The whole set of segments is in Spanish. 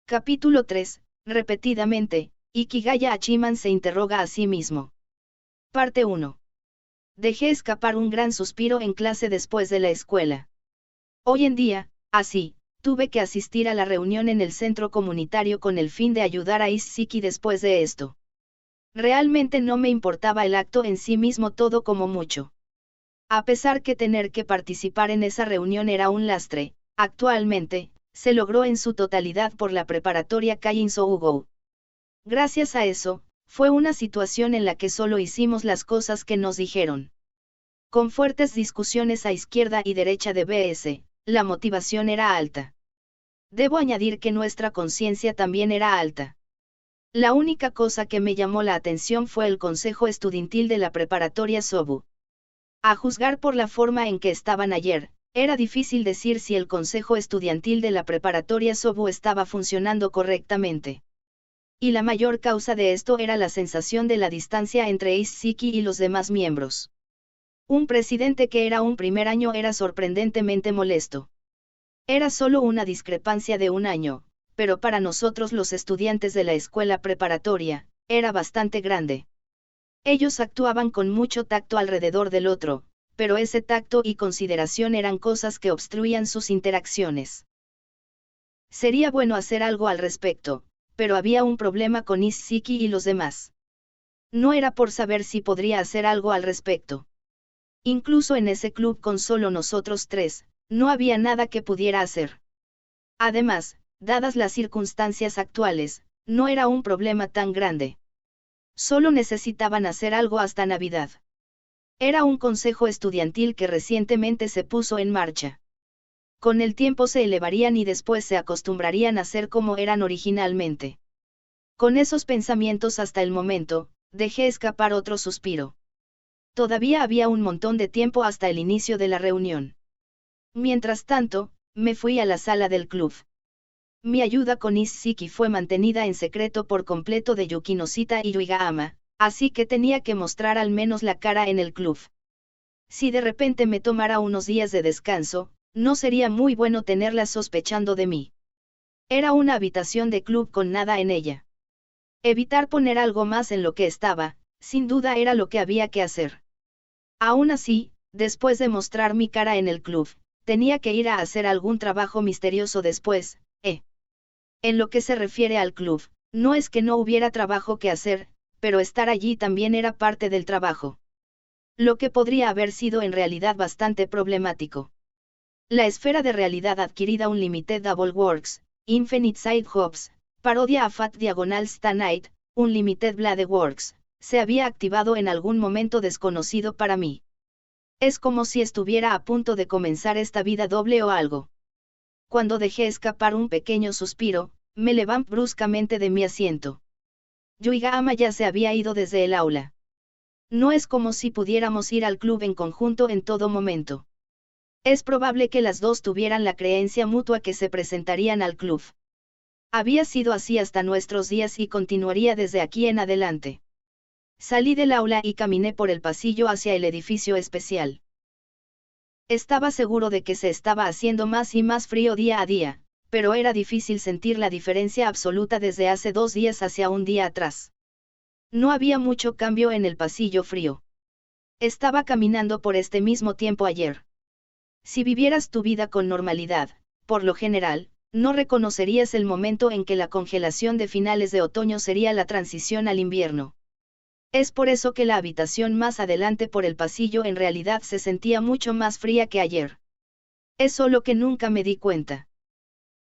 Capítulo 3. Repetidamente, Ikigaya Hachiman se interroga a sí mismo. Parte 1. Dejé escapar un gran suspiro en clase después de la escuela. Hoy en día, así, tuve que asistir a la reunión en el centro comunitario con el fin de ayudar a Isshiki después de esto. Realmente no me importaba el acto en sí mismo todo como mucho. A pesar que tener que participar en esa reunión era un lastre, actualmente, se logró en su totalidad por la preparatoria Kaiin Sougou. Gracias a eso, fue una situación en la que solo hicimos las cosas que nos dijeron. Con fuertes discusiones a izquierda y derecha de BS, la motivación era alta. Debo añadir que nuestra conciencia también era alta. La única cosa que me llamó la atención fue el consejo estudiantil de la preparatoria Sobu. A juzgar por la forma en que estaban ayer, era difícil decir si el consejo estudiantil de la preparatoria Sobu estaba funcionando correctamente. Y la mayor causa de esto era la sensación de la distancia entre Isshiki y los demás miembros. Un presidente que era un primer año era sorprendentemente molesto. Era solo una discrepancia de un año, pero para nosotros los estudiantes de la escuela preparatoria, era bastante grande. Ellos actuaban con mucho tacto alrededor del otro, pero ese tacto y consideración eran cosas que obstruían sus interacciones. Sería bueno hacer algo al respecto, pero había un problema con Isshiki y los demás. No era por saber si podría hacer algo al respecto. Incluso en ese club con solo nosotros tres, no había nada que pudiera hacer. Además, dadas las circunstancias actuales, no era un problema tan grande. Solo necesitaban hacer algo hasta Navidad. Era un consejo estudiantil que recientemente se puso en marcha. Con el tiempo se elevarían y después se acostumbrarían a ser como eran originalmente. Con esos pensamientos hasta el momento, dejé escapar otro suspiro. Todavía había un montón de tiempo hasta el inicio de la reunión. Mientras tanto, me fui a la sala del club. Mi ayuda con Isshiki fue mantenida en secreto por completo de Yukinosita y Yuigahama, así que tenía que mostrar al menos la cara en el club. Si de repente me tomara unos días de descanso, no sería muy bueno tenerla sospechando de mí. Era una habitación de club con nada en ella. Evitar poner algo más en lo que estaba, sin duda era lo que había que hacer. Aún así, después de mostrar mi cara en el club, tenía que ir a hacer algún trabajo misterioso después, En lo que se refiere al club, no es que no hubiera trabajo que hacer, pero estar allí también era parte del trabajo. Lo que podría haber sido en realidad bastante problemático. La esfera de realidad adquirida Unlimited Double Works, Infinite Side Jobs, parodia a Fat Diagonal Stanite, Unlimited Blade Works, se había activado en algún momento desconocido para mí. Es como si estuviera a punto de comenzar esta vida doble o algo. Cuando dejé escapar un pequeño suspiro, me levanté bruscamente de mi asiento. Yuigahama ya se había ido desde el aula. No es como si pudiéramos ir al club en conjunto en todo momento. Es probable que las dos tuvieran la creencia mutua que se presentarían al club. Había sido así hasta nuestros días y continuaría desde aquí en adelante. Salí del aula y caminé por el pasillo hacia el edificio especial. Estaba seguro de que se estaba haciendo más y más frío día a día, pero era difícil sentir la diferencia absoluta desde hace 2 días hacia un día atrás. No había mucho cambio en el pasillo frío. Estaba caminando por este mismo tiempo ayer. Si vivieras tu vida con normalidad, por lo general, no reconocerías el momento en que la congelación de finales de otoño sería la transición al invierno. Es por eso que la habitación más adelante por el pasillo en realidad se sentía mucho más fría que ayer. Es solo que nunca me di cuenta.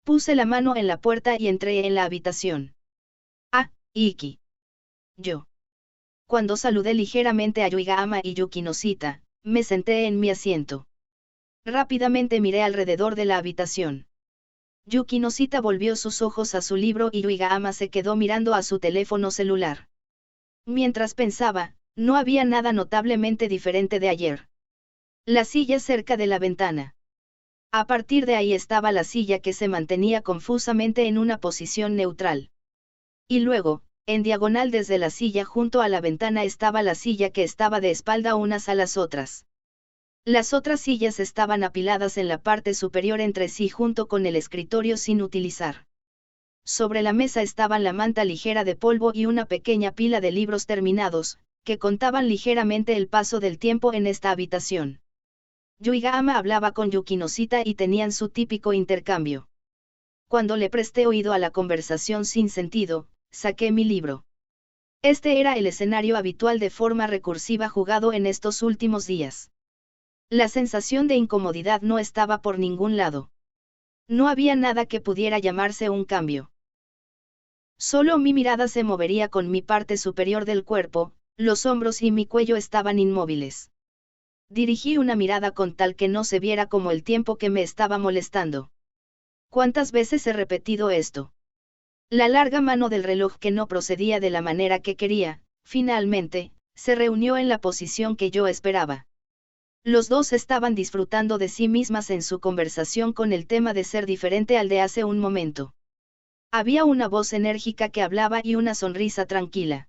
Puse la mano en la puerta y entré en la habitación. Ah, Iki. Yo. Cuando saludé ligeramente a Yuigahama y Yukinosita, me senté en mi asiento. Rápidamente miré alrededor de la habitación. Yukinosita volvió sus ojos a su libro y Yuigahama se quedó mirando a su teléfono celular. Mientras pensaba, no había nada notablemente diferente de ayer. La silla cerca de la ventana. A partir de ahí estaba la silla que se mantenía confusamente en una posición neutral. Y luego, en diagonal desde la silla junto a la ventana estaba la silla que estaba de espalda unas a las otras. Las otras sillas estaban apiladas en la parte superior entre sí junto con el escritorio sin utilizar. Sobre la mesa estaban la manta ligera de polvo y una pequeña pila de libros terminados, que contaban ligeramente el paso del tiempo en esta habitación. Yuiga-ama hablaba con Yukinosita y tenían su típico intercambio. Cuando le presté oído a la conversación sin sentido, saqué mi libro. Este era el escenario habitual de forma recursiva jugado en estos últimos días. La sensación de incomodidad no estaba por ningún lado. No había nada que pudiera llamarse un cambio. Solo mi mirada se movería con mi parte superior del cuerpo, los hombros y mi cuello estaban inmóviles. Dirigí una mirada con tal que no se viera como el tiempo que me estaba molestando. ¿Cuántas veces he repetido esto? La larga mano del reloj que no procedía de la manera que quería, finalmente, se reunió en la posición que yo esperaba. Los dos estaban disfrutando de sí mismas en su conversación con el tema de ser diferente al de hace un momento. Había una voz enérgica que hablaba y una sonrisa tranquila.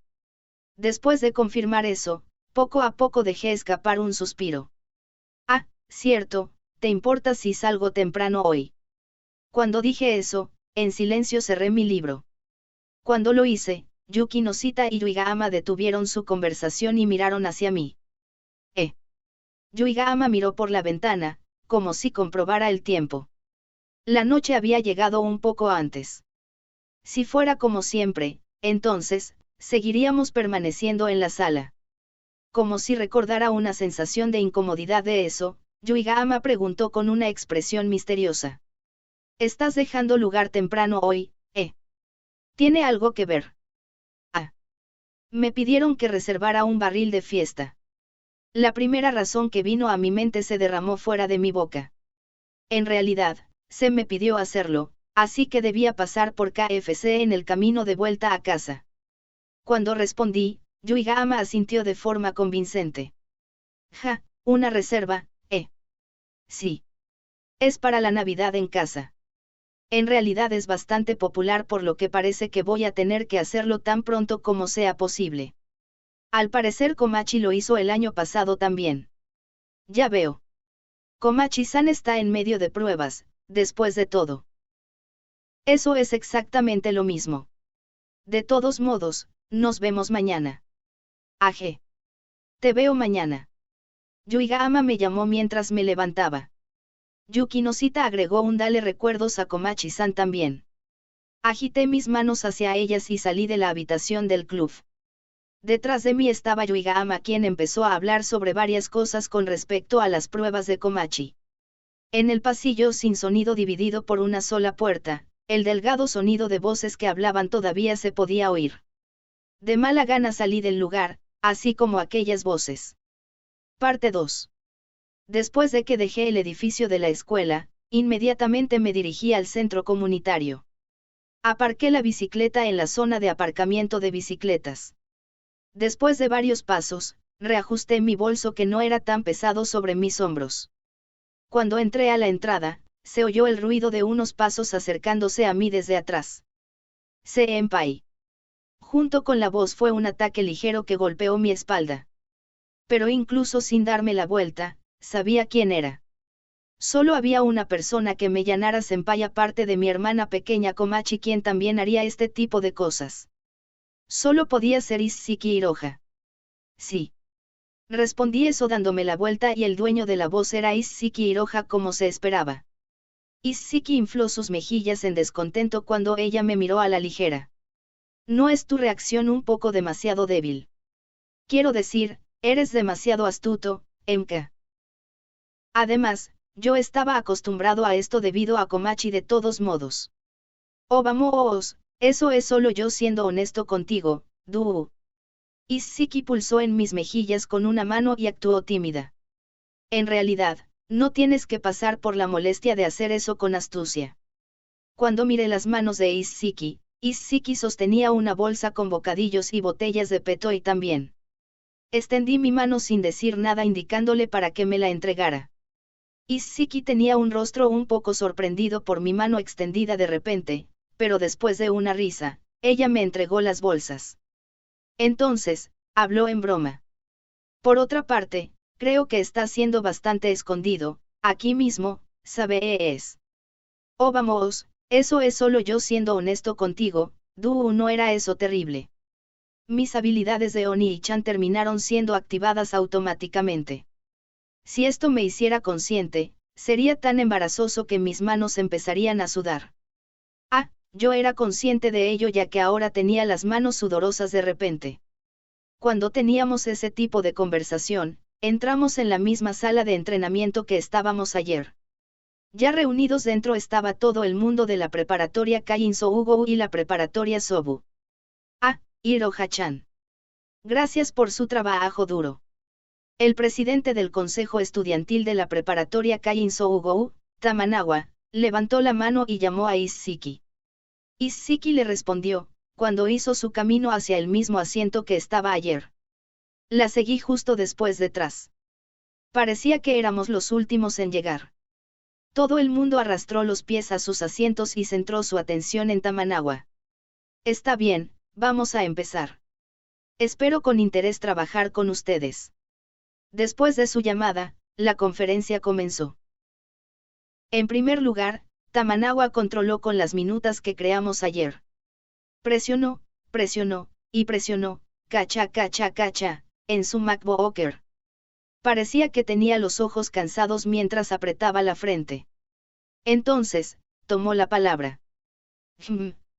Después de confirmar eso, poco a poco dejé escapar un suspiro. Ah, cierto, ¿te importa si salgo temprano hoy? Cuando dije eso, en silencio cerré mi libro. Cuando lo hice, Yukinosita y Yuiga-ama detuvieron su conversación y miraron hacia mí. Yuiga-ama miró por la ventana, como si comprobara el tiempo. La noche había llegado un poco antes. Si fuera como siempre, entonces, seguiríamos permaneciendo en la sala. Como si recordara una sensación de incomodidad de eso, Yuiga-ama preguntó con una expresión misteriosa. ¿Estás dejando lugar temprano hoy, ¿Tiene algo que ver? Ah. Me pidieron que reservara un barril de fiesta. La primera razón que vino a mi mente se derramó fuera de mi boca. En realidad, se me pidió hacerlo, así que debía pasar por KFC en el camino de vuelta a casa. Cuando respondí, Yuiga-ama asintió de forma convincente. Ja, una reserva, Sí. Es para la Navidad en casa. En realidad es bastante popular por lo que parece que voy a tener que hacerlo tan pronto como sea posible. Al parecer Komachi lo hizo el año pasado también. Ya veo. Komachi-san está en medio de pruebas, después de todo. Eso es exactamente lo mismo. De todos modos, nos vemos mañana. Aje. Te veo mañana. Yuiga-ama me llamó mientras me levantaba. Yukinosita agregó un dale recuerdos a Komachi-san también. Agité mis manos hacia ellas y salí de la habitación del club. Detrás de mí estaba Yuiga-ama, quien empezó a hablar sobre varias cosas con respecto a las pruebas de Komachi. En el pasillo sin sonido dividido por una sola puerta, el delgado sonido de voces que hablaban todavía se podía oír. De mala gana salí del lugar, así como aquellas voces. Parte 2. Después de que dejé el edificio de la escuela, inmediatamente me dirigí al centro comunitario. Aparqué la bicicleta en la zona de aparcamiento de bicicletas. Después de varios pasos, reajusté mi bolso que no era tan pesado sobre mis hombros. Cuando entré a la entrada, se oyó el ruido de unos pasos acercándose a mí desde atrás. Senpai. Junto con la voz fue un ataque ligero que golpeó mi espalda. Pero incluso sin darme la vuelta, sabía quién era. Solo había una persona que me llamara senpai aparte de mi hermana pequeña Komachi, quien también haría este tipo de cosas. Solo podía ser Isshiki Hiroha. Sí. Respondí eso dándome la vuelta y el dueño de la voz era Isshiki Hiroha como se esperaba. Isshiki infló sus mejillas en descontento cuando ella me miró a la ligera. ¿No es tu reacción un poco demasiado débil? Quiero decir, eres demasiado astuto, Emka. Además, yo estaba acostumbrado a esto debido a Komachi de todos modos. Oh vamos, eso es solo yo siendo honesto contigo, Duu. Isshiki pulsó en mis mejillas con una mano y actuó tímida. En realidad, no tienes que pasar por la molestia de hacer eso con astucia. Cuando miré las manos de Isshiki, Isshiki sostenía una bolsa con bocadillos y botellas de Petoy también. Extendí mi mano sin decir nada indicándole para que me la entregara. Isshiki tenía un rostro un poco sorprendido por mi mano extendida de repente, pero después de una risa, ella me entregó las bolsas. Entonces, habló en broma. Por otra parte, creo que está siendo bastante escondido, aquí mismo, ¿sabes? Oh vamos, Eso es solo yo siendo honesto contigo, Duu, no era eso terrible. Mis habilidades de Oni-chan terminaron siendo activadas automáticamente. Si esto me hiciera consciente, sería tan embarazoso que mis manos empezarían a sudar. Ah, yo era consciente de ello ya que ahora tenía las manos sudorosas de repente. Cuando teníamos ese tipo de conversación, entramos en la misma sala de entrenamiento que estábamos ayer. Ya reunidos dentro estaba todo el mundo de la preparatoria Kain Sougou y la preparatoria Sobu. Ah, Iroha-chan. Gracias por su trabajo duro. El presidente del consejo estudiantil de la preparatoria Kain Sougou, Tamanawa, levantó la mano y llamó a Isshiki. Isshiki le respondió, cuando hizo su camino hacia el mismo asiento que estaba ayer. La seguí justo después detrás. Parecía que éramos los últimos en llegar. Todo el mundo arrastró los pies a sus asientos y centró su atención en Tamanawa. Está bien, vamos a empezar. Espero con interés trabajar con ustedes. Después de su llamada, la conferencia comenzó. En primer lugar, Tamanawa controló con las minutas que creamos ayer. Presionó, presionó, y presionó, cacha cacha cacha, en su MacBook Air. Parecía que tenía los ojos cansados mientras apretaba la frente. Entonces, tomó la palabra.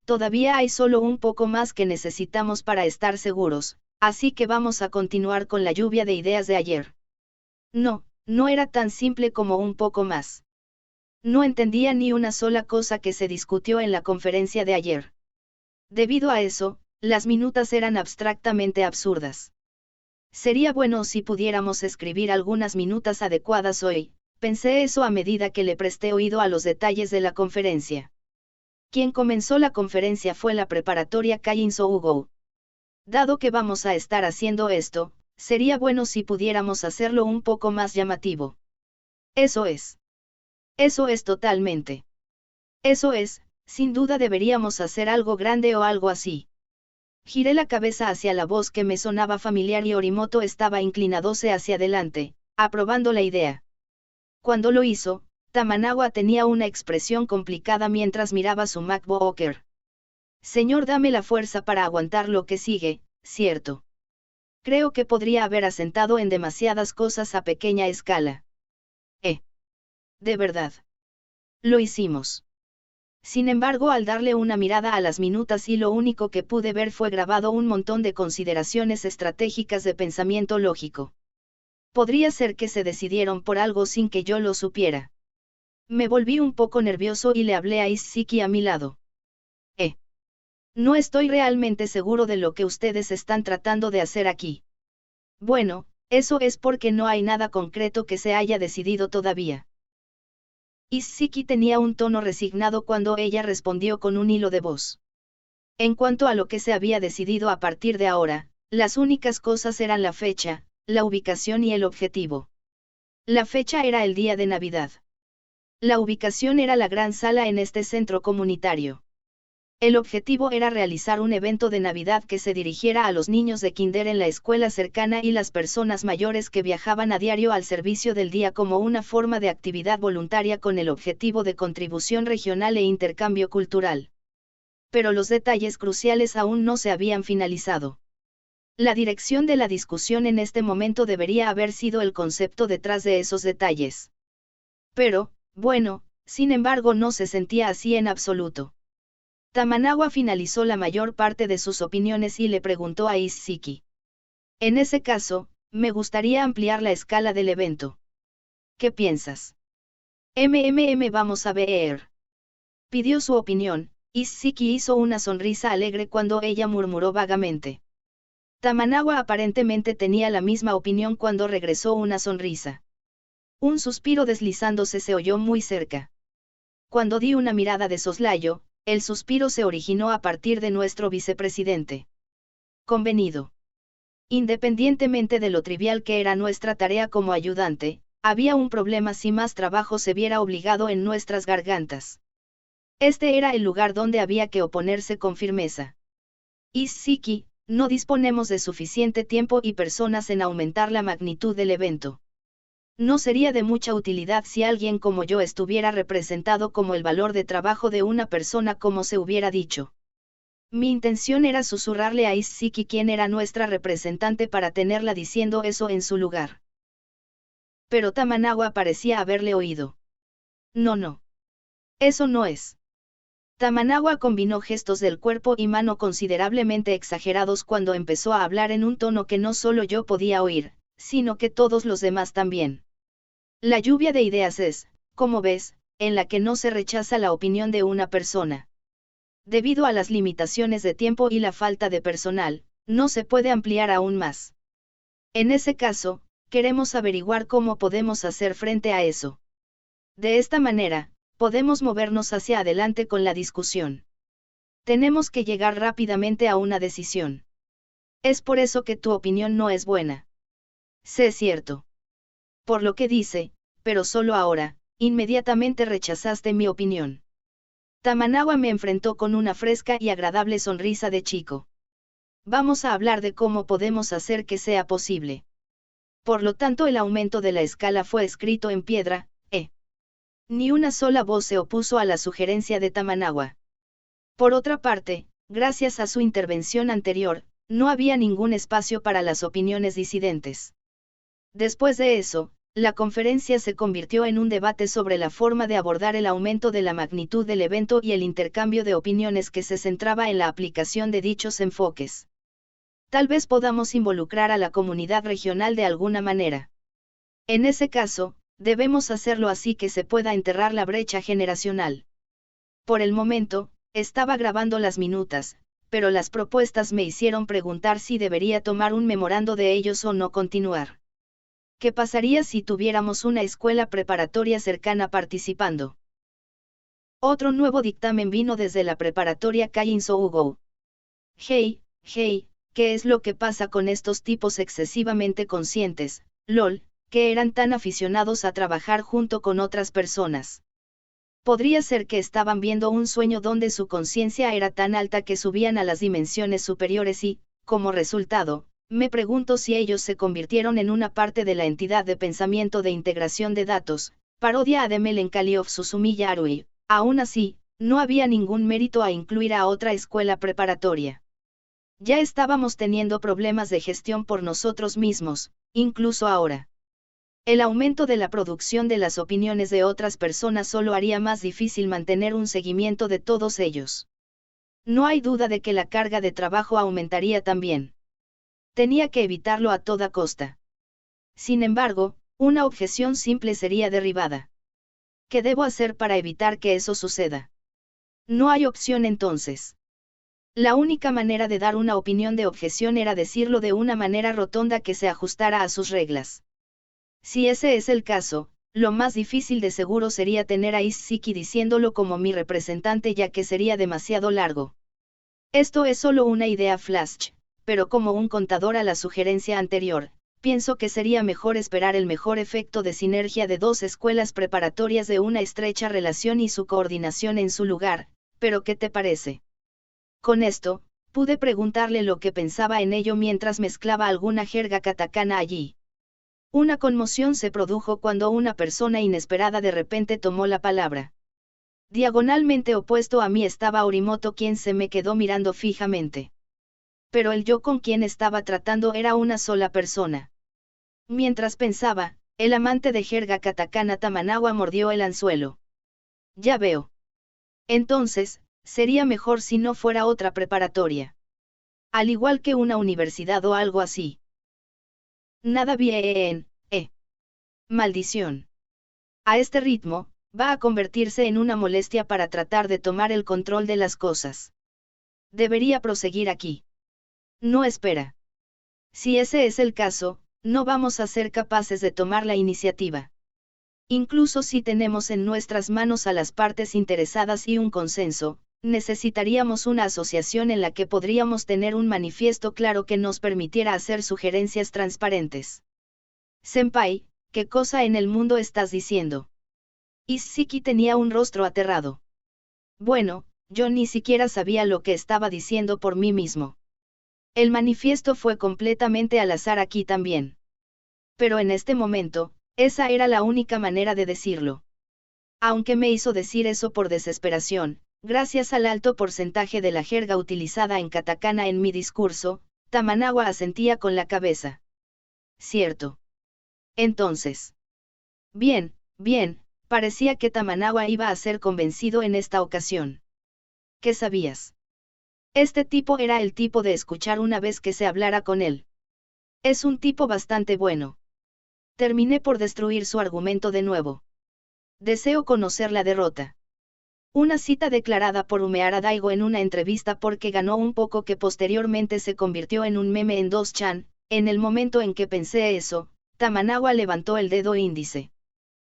Todavía hay solo un poco más que necesitamos para estar seguros, así que vamos a continuar con la lluvia de ideas de ayer. No, no era tan simple como un poco más. No entendía ni una sola cosa que se discutió en la conferencia de ayer. Debido a eso, las minutas eran abstractamente absurdas. Sería bueno si pudiéramos escribir algunas minutas adecuadas hoy, pensé eso a medida que le presté oído a los detalles de la conferencia. Quien comenzó la conferencia fue la preparatoria Kain Sougou. Dado que vamos a estar haciendo esto, sería bueno si pudiéramos hacerlo un poco más llamativo. Eso es. Eso es totalmente. Eso es, sin duda deberíamos hacer algo grande o algo así. Giré la cabeza hacia la voz que me sonaba familiar y Orimoto estaba inclinadose hacia adelante, aprobando la idea. Cuando lo hizo, Tamanawa tenía una expresión complicada mientras miraba su MacBook Air. Señor, dame la fuerza para aguantar lo que sigue, ¿cierto? Creo que podría haber asentado en demasiadas cosas a pequeña escala. De verdad. Lo hicimos. Sin embargo, al darle una mirada a las minutas y lo único que pude ver fue grabado un montón de consideraciones estratégicas de pensamiento lógico. Podría ser que se decidieron por algo sin que yo lo supiera. Me volví un poco nervioso y le hablé a Isshiki a mi lado. No estoy realmente seguro de lo que ustedes están tratando de hacer aquí. Bueno, eso es porque no hay nada concreto que se haya decidido todavía. Isshiki tenía un tono resignado cuando ella respondió con un hilo de voz. En cuanto a lo que se había decidido a partir de ahora, las únicas cosas eran la fecha, la ubicación y el objetivo. La fecha era el día de Navidad. La ubicación era la gran sala en este centro comunitario. El objetivo era realizar un evento de Navidad que se dirigiera a los niños de kinder en la escuela cercana y las personas mayores que viajaban a diario al servicio del día como una forma de actividad voluntaria con el objetivo de contribución regional e intercambio cultural. Pero los detalles cruciales aún no se habían finalizado. La dirección de la discusión en este momento debería haber sido el concepto detrás de esos detalles. Pero, bueno, sin embargo no se sentía así en absoluto. Tamanawa finalizó la mayor parte de sus opiniones y le preguntó a Isshiki. En ese caso, me gustaría ampliar la escala del evento. ¿Qué piensas? Vamos a ver. Pidió su opinión, Isshiki hizo una sonrisa alegre cuando ella murmuró vagamente. Tamanawa aparentemente tenía la misma opinión cuando regresó una sonrisa. Un suspiro deslizándose se oyó muy cerca. Cuando di una mirada de soslayo, el suspiro se originó a partir de nuestro vicepresidente. Convenido. Independientemente de lo trivial que era nuestra tarea como ayudante, había un problema si más trabajo se viera obligado en nuestras gargantas. Este era el lugar donde había que oponerse con firmeza. Isshiki, no disponemos de suficiente tiempo y personas en aumentar la magnitud del evento. No sería de mucha utilidad si alguien como yo estuviera representado como el valor de trabajo de una persona como se hubiera dicho. Mi intención era susurrarle a Isshiki quién era nuestra representante para tenerla diciendo eso en su lugar. Pero Tamanawa parecía haberle oído. No, no. Eso no es. Tamanawa combinó gestos del cuerpo y mano considerablemente exagerados cuando empezó a hablar en un tono que no solo yo podía oír, sino que todos los demás también. La lluvia de ideas es, como ves, en la que no se rechaza la opinión de una persona. Debido a las limitaciones de tiempo y la falta de personal, no se puede ampliar aún más. En ese caso, queremos averiguar cómo podemos hacer frente a eso. De esta manera, podemos movernos hacia adelante con la discusión. Tenemos que llegar rápidamente a una decisión. Es por eso que tu opinión no es buena. Sé cierto. Por lo que dice, pero solo ahora, inmediatamente rechazaste mi opinión. Tamanawa me enfrentó con una fresca y agradable sonrisa de chico. Vamos a hablar de cómo podemos hacer que sea posible. Por lo tanto, el aumento de la escala fue escrito en piedra, Ni una sola voz se opuso a la sugerencia de Tamanawa. Por otra parte, gracias a su intervención anterior, no había ningún espacio para las opiniones disidentes. Después de eso, la conferencia se convirtió en un debate sobre la forma de abordar el aumento de la magnitud del evento y el intercambio de opiniones que se centraba en la aplicación de dichos enfoques. Tal vez podamos involucrar a la comunidad regional de alguna manera. En ese caso, debemos hacerlo así que se pueda enterrar la brecha generacional. Por el momento, estaba grabando las minutas, pero las propuestas me hicieron preguntar si debería tomar un memorando de ellos o no continuar. ¿Qué pasaría si tuviéramos una escuela preparatoria cercana participando? Otro nuevo dictamen vino desde la preparatoria Kainsou-go. Hey, ¿qué es lo que pasa con estos tipos excesivamente conscientes, lol, que eran tan aficionados a trabajar junto con otras personas? Podría ser que estaban viendo un sueño donde su conciencia era tan alta que subían a las dimensiones superiores y, como resultado, me pregunto si ellos se convirtieron en una parte de la entidad de pensamiento de integración de datos, parodia a The Melancholy of Suzumiya Haruhi. Aún así, no había ningún mérito a incluir a otra escuela preparatoria. Ya estábamos teniendo problemas de gestión por nosotros mismos, incluso ahora. El aumento de la producción de las opiniones de otras personas solo haría más difícil mantener un seguimiento de todos ellos. No hay duda de que la carga de trabajo aumentaría también. Tenía que evitarlo a toda costa. Sin embargo, una objeción simple sería derribada. ¿Qué debo hacer para evitar que eso suceda? No hay opción entonces. La única manera de dar una opinión de objeción era decirlo de una manera rotonda que se ajustara a sus reglas. Si ese es el caso, lo más difícil de seguro sería tener a Isshiki diciéndolo como mi representante, ya que sería demasiado largo. Esto es solo una idea flash, pero como un contador a la sugerencia anterior, pienso que sería mejor esperar el mejor efecto de sinergia de dos escuelas preparatorias de una estrecha relación y su coordinación en su lugar, pero ¿qué te parece? Con esto, pude preguntarle lo que pensaba en ello mientras mezclaba alguna jerga katakana allí. Una conmoción se produjo cuando una persona inesperada de repente tomó la palabra. Diagonalmente opuesto a mí estaba Orimoto, quien se me quedó mirando fijamente. Pero el yo con quien estaba tratando era una sola persona. Mientras pensaba, el amante de jerga katakana Tamanawa mordió el anzuelo. Ya veo. Entonces, sería mejor si no fuera otra preparatoria. Al igual que una universidad o algo así. Nada bien, Maldición. A este ritmo, va a convertirse en una molestia para tratar de tomar el control de las cosas. Debería proseguir aquí. No espera. Si ese es el caso, no vamos a ser capaces de tomar la iniciativa. Incluso si tenemos en nuestras manos a las partes interesadas y un consenso, necesitaríamos una asociación en la que podríamos tener un manifiesto claro que nos permitiera hacer sugerencias transparentes. Senpai, ¿qué cosa en el mundo estás diciendo? Isshiki tenía un rostro aterrado. Bueno, yo ni siquiera sabía lo que estaba diciendo por mí mismo. El manifiesto fue completamente al azar aquí también. Pero en este momento, Esa era la única manera de decirlo. Aunque me hizo decir eso por desesperación, gracias al alto porcentaje de la jerga utilizada en katakana en mi discurso, Tamanawa asentía con la cabeza. Cierto. Entonces. Bien, bien, parecía que Tamanawa iba a ser convencido en esta ocasión. ¿Qué sabías? Este tipo era el tipo de escuchar una vez que se hablara con él. Es un tipo bastante bueno. Terminé por destruir su argumento de nuevo. Deseo conocer la derrota. Una cita declarada por Umeara Daigo en una entrevista porque ganó un poco que posteriormente se convirtió en un meme en 2chan. En el momento en que pensé eso, Tamanawa levantó el dedo índice.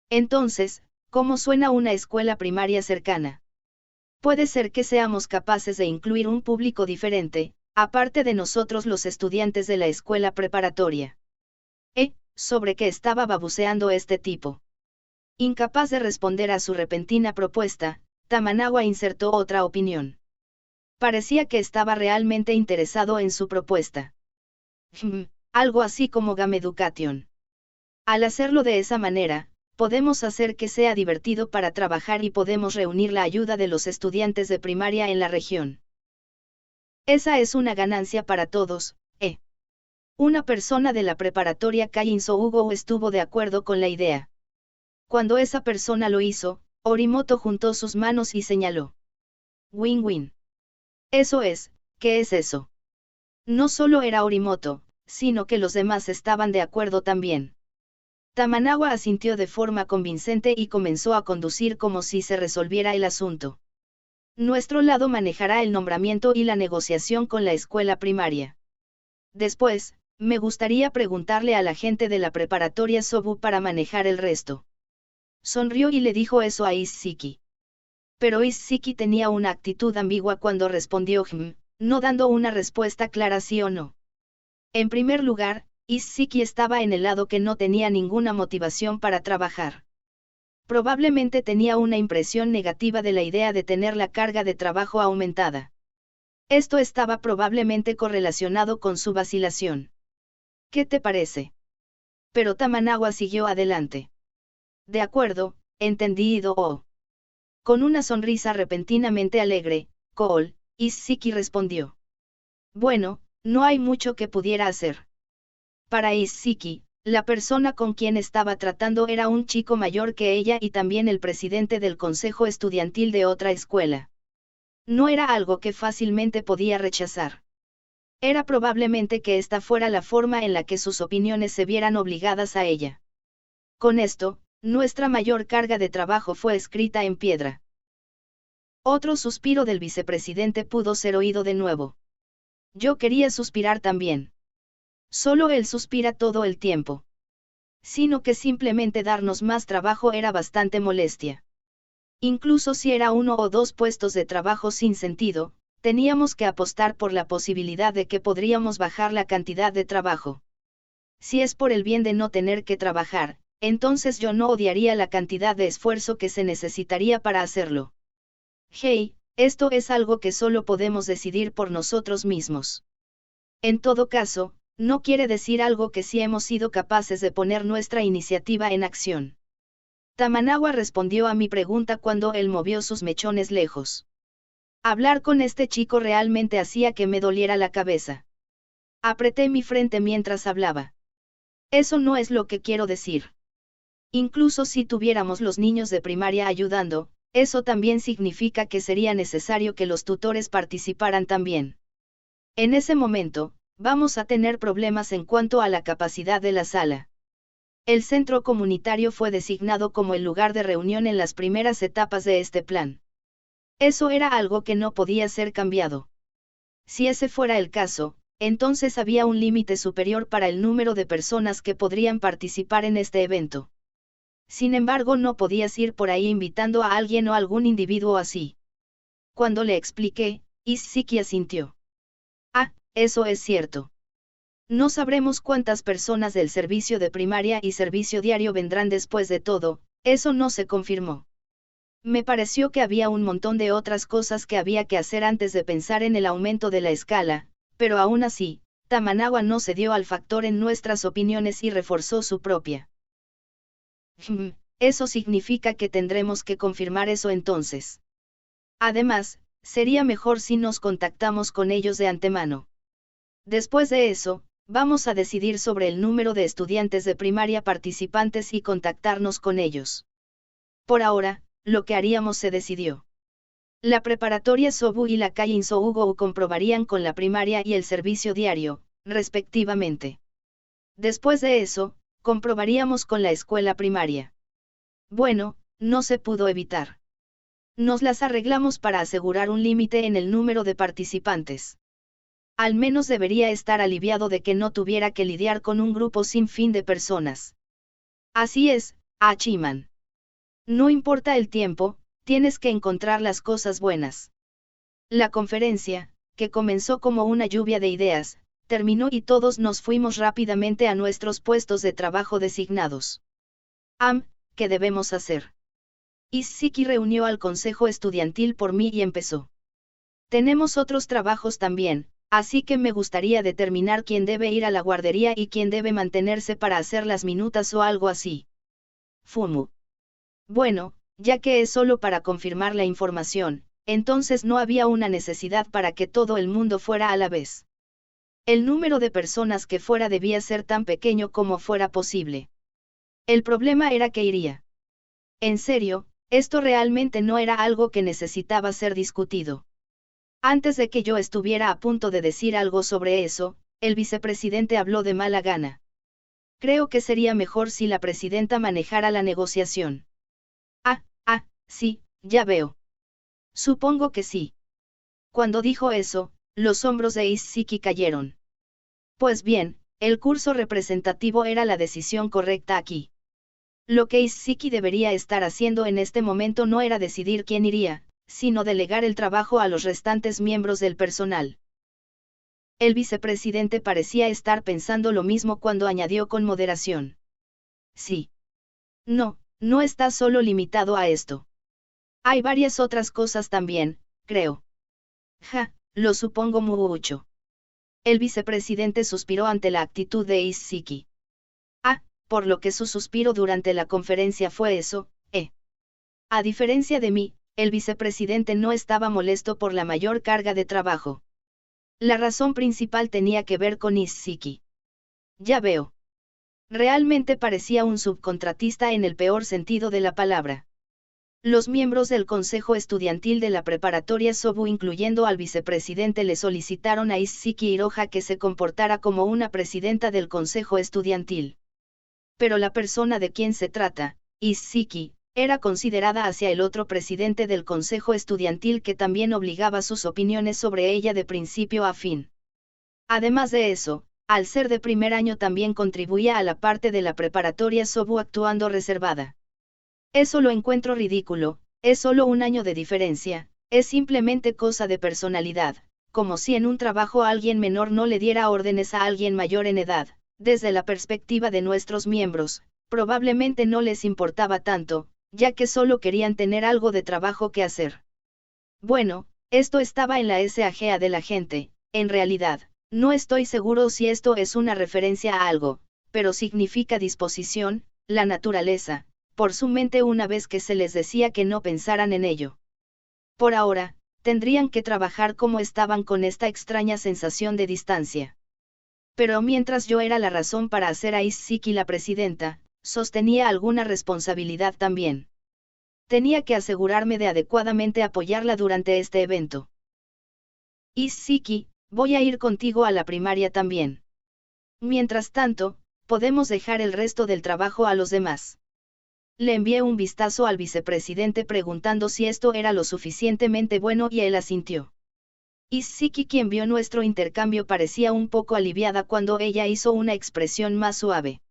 Entonces, ¿cómo suena una escuela primaria cercana? Puede ser que seamos capaces de incluir un público diferente, aparte de nosotros los estudiantes de la escuela preparatoria. ¿Sobre qué estaba babuceando este tipo? Incapaz de responder a su repentina propuesta, Tamanawa insertó otra opinión. Parecía que estaba realmente interesado en su propuesta. Algo así como Game Education. Al hacerlo de esa manera, podemos hacer que sea divertido para trabajar y podemos reunir la ayuda de los estudiantes de primaria en la región. Esa es una ganancia para todos, ¿eh? Una persona de la preparatoria Kainsou Hugo estuvo de acuerdo con la idea. Cuando esa persona lo hizo, Orimoto juntó sus manos y señaló. Win-win. Eso es, ¿qué es eso? No solo era Orimoto, sino que los demás estaban de acuerdo también. Tamanawa asintió de forma convincente y comenzó a conducir como si se resolviera el asunto. Nuestro lado manejará el nombramiento y la negociación con la escuela primaria. Después, me gustaría preguntarle a la gente de la preparatoria Sobu para manejar el resto. Sonrió y le dijo eso a Isshiki. Pero Isshiki tenía una actitud ambigua cuando respondió no dando una respuesta clara sí o no. En primer lugar, Isshiki estaba en el lado que no tenía ninguna motivación para trabajar. Probablemente tenía una impresión negativa de la idea de tener la carga de trabajo aumentada. Esto estaba probablemente correlacionado con su vacilación. ¿Qué te parece? Pero Tamanawa siguió adelante. De acuerdo, entendido. Con una sonrisa repentinamente alegre, Cole, Isshiki respondió. Bueno, no hay mucho que pudiera hacer. Para Isshiki, la persona con quien estaba tratando era un chico mayor que ella y también el presidente del consejo estudiantil de otra escuela. No era algo que fácilmente podía rechazar. Era probablemente que esta fuera la forma en la que sus opiniones se vieran obligadas a ella. Con esto, nuestra mayor carga de trabajo fue escrita en piedra. Otro suspiro del vicepresidente pudo ser oído de nuevo. Yo quería suspirar también. Solo él suspira todo el tiempo. Sino que simplemente darnos más trabajo era bastante molestia. Incluso si era 1 o 2 puestos de trabajo sin sentido, teníamos que apostar por la posibilidad de que podríamos bajar la cantidad de trabajo. Si es por el bien de no tener que trabajar, entonces yo no odiaría la cantidad de esfuerzo que se necesitaría para hacerlo. Hey, esto es algo que solo podemos decidir por nosotros mismos. En todo caso, no quiere decir algo que sí hemos sido capaces de poner nuestra iniciativa en acción. Tamanawa respondió a mi pregunta cuando él movió sus mechones lejos. Hablar con este chico realmente hacía que me doliera la cabeza. Apreté mi frente mientras hablaba. Eso no es lo que quiero decir. Incluso si tuviéramos los niños de primaria ayudando, eso también significa que sería necesario que los tutores participaran también. En ese momento, vamos a tener problemas en cuanto a la capacidad de la sala. El centro comunitario fue designado como el lugar de reunión en las primeras etapas de este plan. Eso era algo que no podía ser cambiado. Si ese fuera el caso, entonces había un límite superior para el número de personas que podrían participar en este evento. Sin embargo, no podías ir por ahí invitando a alguien o algún individuo así. Cuando le expliqué, Isshiki asintió. Eso es cierto. No sabremos cuántas personas del servicio de primaria y servicio diario vendrán después de todo, eso no se confirmó. Me pareció que había un montón de otras cosas que había que hacer antes de pensar en el aumento de la escala, pero aún así, Tamanawa no cedió al factor en nuestras opiniones y reforzó su propia. Eso significa que tendremos que confirmar eso entonces. Además, sería mejor si nos contactamos con ellos de antemano. Después de eso, vamos a decidir sobre el número de estudiantes de primaria participantes y contactarnos con ellos. Por ahora, lo que haríamos se decidió. La preparatoria Sobu y la calle Insougo comprobarían con la primaria y el servicio diario, respectivamente. Después de eso, comprobaríamos con la escuela primaria. Bueno, no se pudo evitar. Nos las arreglamos para asegurar un límite en el número de participantes. Al menos debería estar aliviado de que no tuviera que lidiar con un grupo sin fin de personas. Así es, Hachiman. No importa el tiempo, tienes que encontrar las cosas buenas. La conferencia, que comenzó como una lluvia de ideas, terminó y todos nos fuimos rápidamente a nuestros puestos de trabajo designados. ¿Qué debemos hacer? Isshiki reunió al consejo estudiantil por mí y empezó. Tenemos otros trabajos también, así que me gustaría determinar quién debe ir a la guardería y quién debe mantenerse para hacer las minutas o algo así. Fumu. Bueno, ya que es solo para confirmar la información, entonces no había una necesidad para que todo el mundo fuera a la vez. El número de personas que fuera debía ser tan pequeño como fuera posible. El problema era que iría. En serio, esto realmente no era algo que necesitaba ser discutido. Antes de que yo estuviera a punto de decir algo sobre eso, el vicepresidente habló de mala gana. Creo que sería mejor si la presidenta manejara la negociación. Sí, ya veo. Supongo que sí. Cuando dijo eso, los hombros de Isshiki cayeron. Pues bien, el curso representativo era la decisión correcta aquí. Lo que Isshiki debería estar haciendo en este momento no era decidir quién iría, sino delegar el trabajo a los restantes miembros del personal. El vicepresidente parecía estar pensando lo mismo cuando añadió con moderación. Sí. No está solo limitado a esto. Hay varias otras cosas también, creo. Lo supongo mucho. El vicepresidente suspiró ante la actitud de Isshiki. Por lo que su suspiro durante la conferencia fue eso, A diferencia de mí, el vicepresidente no estaba molesto por la mayor carga de trabajo. La razón principal tenía que ver con Isshiki. Ya veo. Realmente parecía un subcontratista en el peor sentido de la palabra. Los miembros del consejo estudiantil de la preparatoria Sobu, incluyendo al vicepresidente, le solicitaron a Isshiki Hiroha que se comportara como una presidenta del consejo estudiantil. Pero la persona de quien se trata, Isshiki, era considerada hacia el otro presidente del consejo estudiantil, que también obligaba sus opiniones sobre ella de principio a fin. Además de eso, al ser de primer año también contribuía a la parte de la preparatoria Sobu actuando reservada. Eso lo encuentro ridículo, es solo un año de diferencia, es simplemente cosa de personalidad, como si en un trabajo alguien menor no le diera órdenes a alguien mayor en edad. Desde la perspectiva de nuestros miembros, probablemente no les importaba tanto, ya que solo querían tener algo de trabajo que hacer. Bueno, esto estaba en la SAGA de la gente, en realidad, no estoy seguro si esto es una referencia a algo, pero significa disposición, la naturaleza, por su mente una vez que se les decía que no pensaran en ello. Por ahora, tendrían que trabajar como estaban con esta extraña sensación de distancia. Pero mientras yo era la razón para hacer a Isshiki la presidenta, sostenía alguna responsabilidad también. Tenía que asegurarme de adecuadamente apoyarla durante este evento. Isshiki, voy a ir contigo a la primaria también. Mientras tanto, podemos dejar el resto del trabajo a los demás. Le envié un vistazo al vicepresidente preguntando si esto era lo suficientemente bueno y él asintió. Isshiki, quien vio nuestro intercambio, parecía un poco aliviada cuando ella hizo una expresión más suave.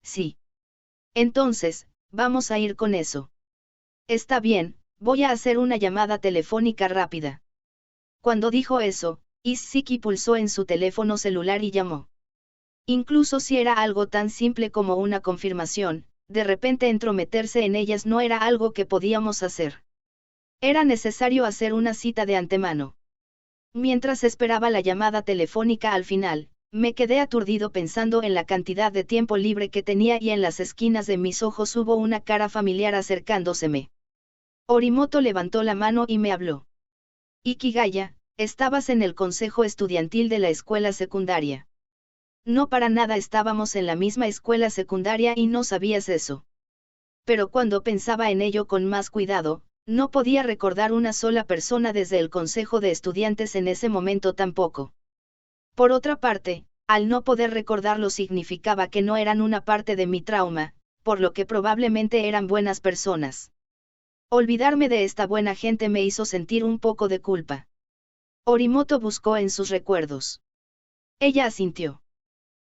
Sí. Entonces, vamos a ir con eso. Está bien, voy a hacer una llamada telefónica rápida. Cuando dijo eso, Isshiki pulsó en su teléfono celular y llamó. Incluso si era algo tan simple como una confirmación, de repente entrometerse en ellas no era algo que podíamos hacer. Era necesario hacer una cita de antemano. Mientras esperaba la llamada telefónica, al final, Me quedé aturdido pensando en la cantidad de tiempo libre que tenía y en las esquinas de mis ojos hubo una cara familiar acercándoseme. Orimoto levantó la mano y me habló. Ikigaya, estabas en el consejo estudiantil de la escuela secundaria. No para nada estábamos en la misma escuela secundaria y no sabías eso. Pero cuando pensaba en ello con más cuidado, no podía recordar una sola persona desde el consejo de estudiantes en ese momento tampoco. Por otra parte, al no poder recordarlo significaba que no eran una parte de mi trauma, por lo que probablemente eran buenas personas. Olvidarme de esta buena gente me hizo sentir un poco de culpa. Orimoto buscó en sus recuerdos. Ella asintió.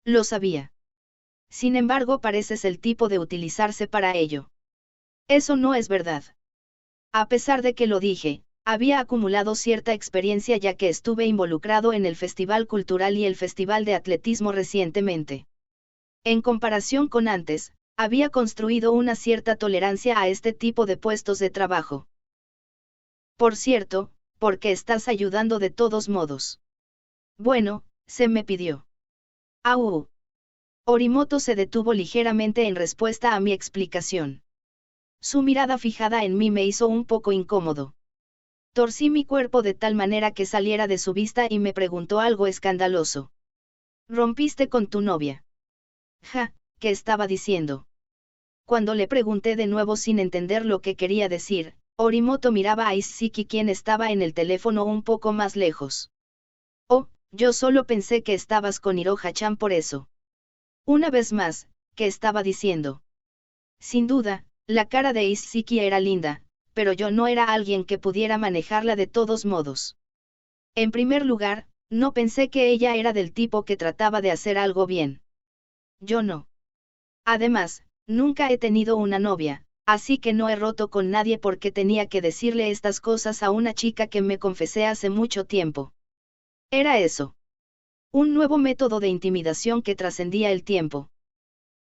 Lo sabía. Sin embargo, pareces el tipo de utilizarse para ello. Eso no es verdad. A pesar de que lo dije, había acumulado cierta experiencia ya que estuve involucrado en el Festival Cultural y el Festival de Atletismo recientemente. En comparación con antes, había construido una cierta tolerancia a este tipo de puestos de trabajo. Por cierto, ¿por qué estás ayudando de todos modos? Bueno, se me pidió. Au. Orimoto se detuvo ligeramente en respuesta a mi explicación. Su mirada fijada en mí me hizo un poco incómodo. Torcí mi cuerpo de tal manera que saliera de su vista y me preguntó algo escandaloso. ¿Rompiste con tu novia? Ja, ¿qué estaba diciendo? Cuando le pregunté de nuevo sin entender lo que quería decir, Orimoto miraba a Isshiki quien estaba en el teléfono un poco más lejos. Oh, yo solo pensé que estabas con Iroha-chan por eso. Una vez más, ¿qué estaba diciendo? Sin duda, la cara de Isshiki era linda, pero yo no era alguien que pudiera manejarla de todos modos. En primer lugar, no pensé que ella era del tipo que trataba de hacer algo bien. Yo no. Además, nunca he tenido una novia, así que no he roto con nadie porque tenía que decirle estas cosas a una chica que me confesé hace mucho tiempo. Era eso. Un nuevo método de intimidación que trascendía el tiempo.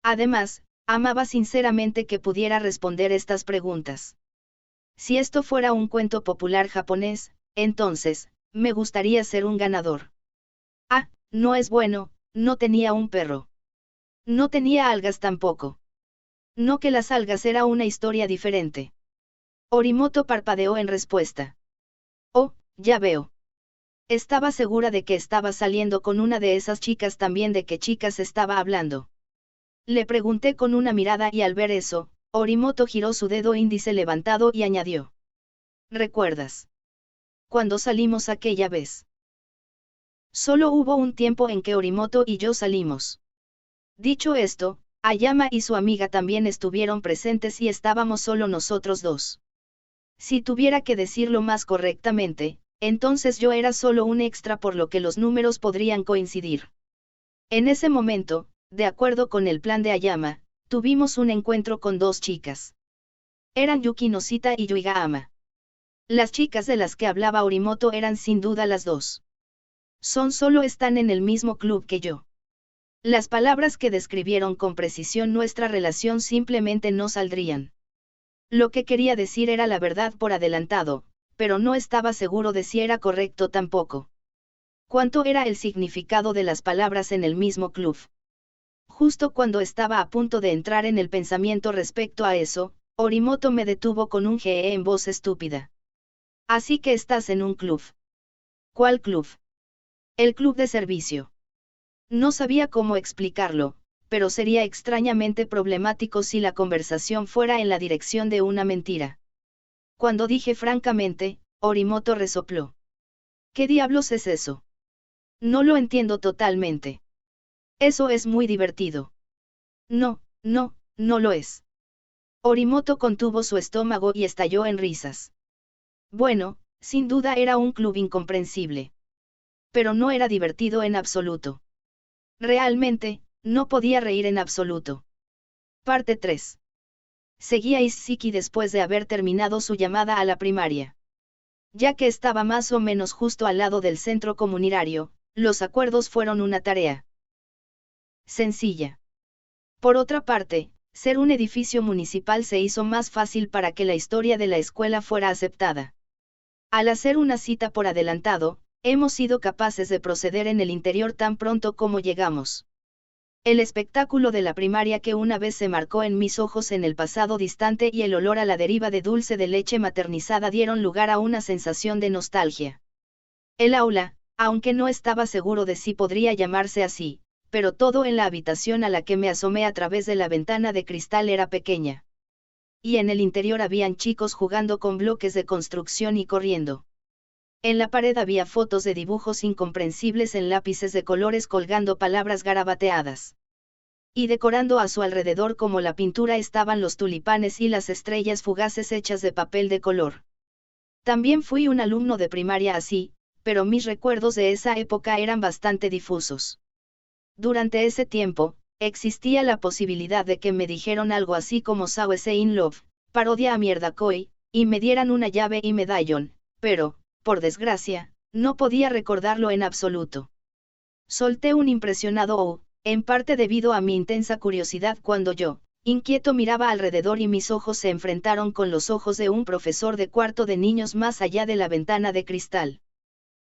Además, amaba sinceramente que pudiera responder estas preguntas. Si esto fuera un cuento popular japonés, entonces, me gustaría ser un ganador. Ah, no es bueno, no tenía un perro. No tenía algas tampoco. No que las algas era una historia diferente. Orimoto parpadeó en respuesta. Oh, ya veo. Estaba segura de que estaba saliendo con una de esas chicas también de qué chicas estaba hablando. Le pregunté con una mirada y al ver eso, Orimoto giró su dedo índice levantado y añadió. ¿Recuerdas? Cuando salimos aquella vez. Solo hubo un tiempo en que Orimoto y yo salimos. Dicho esto, Ayama y su amiga también estuvieron presentes y estábamos solo nosotros dos. Si tuviera que decirlo más correctamente, entonces yo era solo un extra por lo que los números podrían coincidir. En ese momento, de acuerdo con el plan de Ayama, tuvimos un encuentro con dos chicas. Eran Yuki Noshita y Yuiga Ama. Las chicas de las que hablaba Orimoto eran sin duda las dos. Solo están en el mismo club que yo. Las palabras que describieron con precisión nuestra relación simplemente no saldrían. Lo que quería decir era la verdad por adelantado, pero no estaba seguro de si era correcto tampoco. ¿Cuánto era el significado de las palabras en el mismo club? Justo cuando estaba a punto de entrar en el pensamiento respecto a eso, Orimoto me detuvo con un GE en voz estúpida. Así que estás en un club. ¿Cuál club? El club de servicio. No sabía cómo explicarlo, pero sería extrañamente problemático si la conversación fuera en la dirección de una mentira. Cuando dije francamente, Orimoto resopló. ¿Qué diablos es eso? No lo entiendo totalmente. Eso es muy divertido. No, no lo es. Orimoto contuvo su estómago y estalló en risas. Bueno, sin duda era un club incomprensible. Pero no era divertido en absoluto. Realmente, no podía reír en absoluto. Parte 3. Seguía Isshiki después de haber terminado su llamada a la primaria. Ya que estaba más o menos justo al lado del centro comunitario, los acuerdos fueron una tarea sencilla. Por otra parte, ser un edificio municipal se hizo más fácil para que la historia de la escuela fuera aceptada. Al hacer una cita por adelantado, hemos sido capaces de proceder en el interior tan pronto como llegamos. El espectáculo de la primaria que una vez se marcó en mis ojos en el pasado distante y el olor a la deriva de dulce de leche maternizada dieron lugar a una sensación de nostalgia. El aula, aunque no estaba seguro de si podría llamarse así, pero todo en la habitación a la que me asomé a través de la ventana de cristal era pequeña. Y en el interior habían chicos jugando con bloques de construcción y corriendo. En la pared había fotos de dibujos incomprensibles en lápices de colores colgando palabras garabateadas. Y decorando a su alrededor como la pintura estaban los tulipanes y las estrellas fugaces hechas de papel de color. También fui un alumno de primaria así, pero mis recuerdos de esa época eran bastante difusos. Durante ese tiempo, existía la posibilidad de que me dijeron algo así como "Sawese in Love", parodia a Mierda Koi, y me dieran una llave y medallón, pero, por desgracia, no podía recordarlo en absoluto. Solté un impresionado "oh", en parte debido a mi intensa curiosidad cuando yo, inquieto, miraba alrededor y mis ojos se enfrentaron con los ojos de un profesor de cuarto de niños más allá de la ventana de cristal.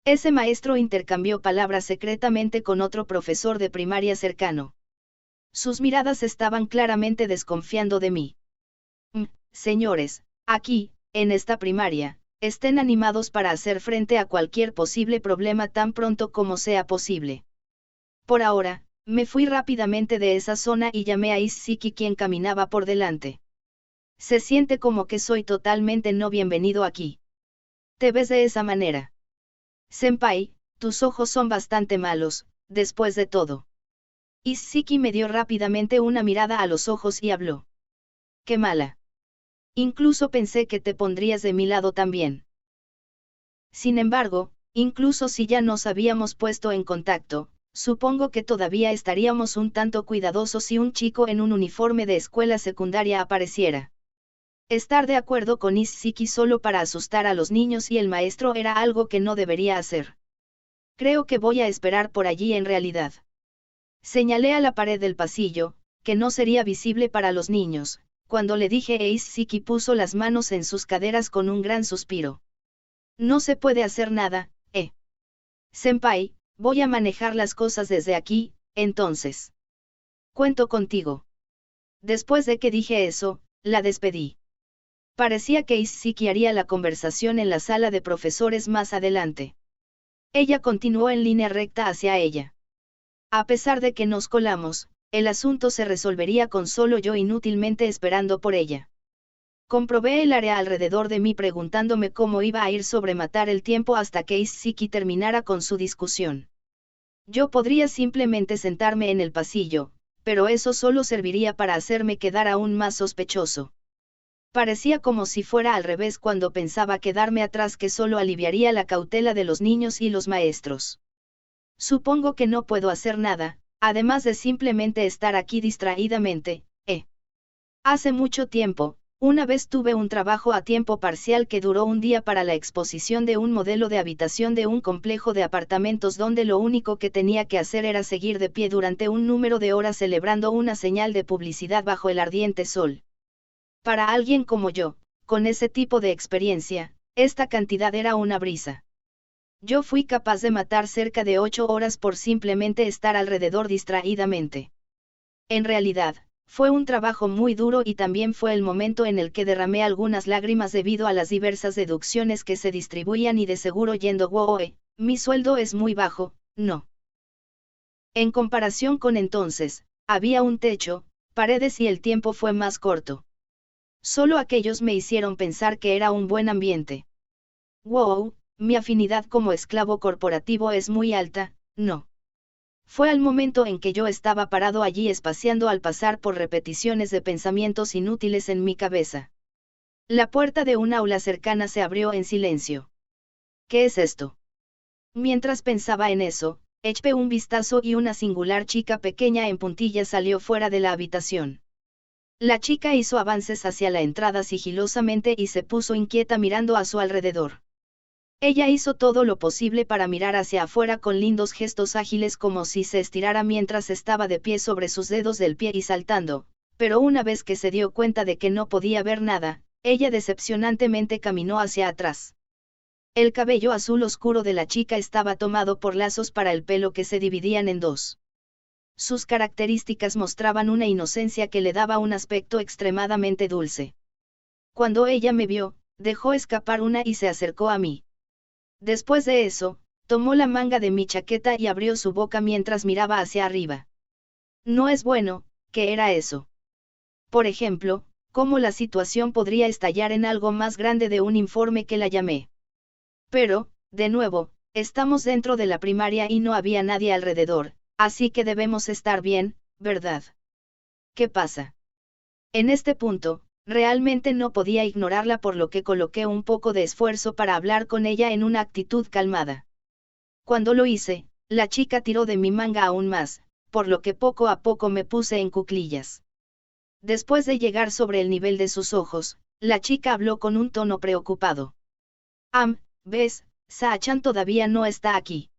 Ese maestro intercambió palabras secretamente con otro profesor de primaria cercano. Sus miradas estaban claramente desconfiando de mí. Señores, aquí, en esta primaria, estén animados para hacer frente a cualquier posible problema tan pronto como sea posible. Por ahora, me fui rápidamente de esa zona y llamé a Isshiki, quien caminaba por delante. Se siente como que soy totalmente no bienvenido aquí. ¿Te ves de esa manera? Senpai, tus ojos son bastante malos, después de todo. Isshiki me dio rápidamente una mirada a los ojos y habló. ¡Qué mala! Incluso pensé que te pondrías de mi lado también. Sin embargo, incluso si ya nos habíamos puesto en contacto, supongo que todavía estaríamos un tanto cuidadosos si un chico en un uniforme de escuela secundaria apareciera. Estar de acuerdo con Isshiki solo para asustar a los niños y el maestro era algo que no debería hacer. Creo que voy a esperar por allí en realidad. Señalé a la pared del pasillo, que no sería visible para los niños, cuando le dije e Isshiki puso las manos en sus caderas con un gran suspiro. No se puede hacer nada, Senpai, voy a manejar las cosas desde aquí, entonces. Cuento contigo. Después de que dije eso, la despedí. Parecía que Isshiki haría la conversación en la sala de profesores más adelante. Ella continuó en línea recta hacia ella. A pesar de que nos colamos, el asunto se resolvería con solo yo inútilmente esperando por ella. Comprobé el área alrededor de mí preguntándome cómo iba a ir sobre matar el tiempo hasta que Isshiki terminara con su discusión. Yo podría simplemente sentarme en el pasillo, pero eso solo serviría para hacerme quedar aún más sospechoso. Parecía como si fuera al revés cuando pensaba quedarme atrás, que solo aliviaría la cautela de los niños y los maestros. Supongo que no puedo hacer nada, además de simplemente estar aquí distraídamente, Hace mucho tiempo, una vez tuve un trabajo a tiempo parcial que duró un día para la exposición de un modelo de habitación de un complejo de apartamentos donde lo único que tenía que hacer era seguir de pie durante un número de horas celebrando una señal de publicidad bajo el ardiente sol. Para alguien como yo, con ese tipo de experiencia, esta cantidad era una brisa. Yo fui capaz de matar cerca de 8 horas por simplemente estar alrededor distraídamente. En realidad, fue un trabajo muy duro y también fue el momento en el que derramé algunas lágrimas debido a las diversas deducciones que se distribuían y de seguro yendo mi sueldo es muy bajo, ¿no? En comparación con entonces, había un techo, paredes y el tiempo fue más corto. Solo aquellos me hicieron pensar que era un buen ambiente. Mi afinidad como esclavo corporativo es muy alta, ¿no? Fue al momento en que yo estaba parado allí espaciando al pasar por repeticiones de pensamientos inútiles en mi cabeza. La puerta de un aula cercana se abrió en silencio. ¿Qué es esto? Mientras pensaba en eso, eché un vistazo y una singular chica pequeña en puntillas salió fuera de la habitación. La chica hizo avances hacia la entrada sigilosamente y se puso inquieta mirando a su alrededor. Ella hizo todo lo posible para mirar hacia afuera con lindos gestos ágiles como si se estirara mientras estaba de pie sobre sus dedos del pie y saltando, pero una vez que se dio cuenta de que no podía ver nada, ella decepcionantemente caminó hacia atrás. El cabello azul oscuro de la chica estaba tomado por lazos para el pelo que se dividían en dos. Sus características mostraban una inocencia que le daba un aspecto extremadamente dulce. Cuando ella me vio, dejó escapar una y se acercó a mí. Después de eso, tomó la manga de mi chaqueta y abrió su boca mientras miraba hacia arriba. No es bueno, ¿qué era eso? Por ejemplo, ¿cómo la situación podría estallar en algo más grande de un informe que la llamé? Pero, de nuevo, estamos dentro de la primaria y no había nadie alrededor, así que debemos estar bien, ¿verdad? ¿Qué pasa? En este punto, realmente no podía ignorarla, por lo que coloqué un poco de esfuerzo para hablar con ella en una actitud calmada. Cuando lo hice, la chica tiró de mi manga aún más, por lo que poco a poco me puse en cuclillas. Después de llegar sobre el nivel de sus ojos, la chica habló con un tono preocupado. ¿Ves? Saa-chan todavía no está aquí.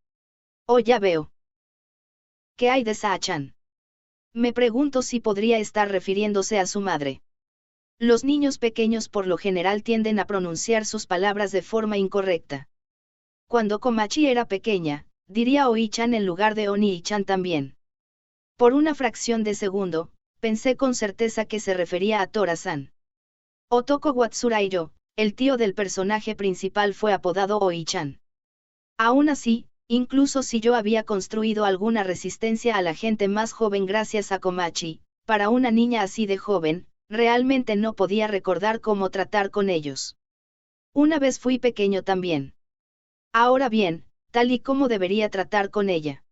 Oh, ya veo. ¿Qué hay de Saa-chan? Me pregunto si podría estar refiriéndose a su madre. Los niños pequeños por lo general tienden a pronunciar sus palabras de forma incorrecta. Cuando Komachi era pequeña, diría Oi-chan en lugar de Oni-chan también. Por una fracción de segundo, pensé con certeza que se refería a Tora-san. Otoko Watsuraiyo, el tío del personaje principal, fue apodado Oi-chan. Aún así, incluso si yo había construido alguna resistencia a la gente más joven gracias a Komachi, para una niña así de joven, realmente no podía recordar cómo tratar con ellos. Una vez fui pequeño también. Ahora bien, tal y como debería tratar con ella.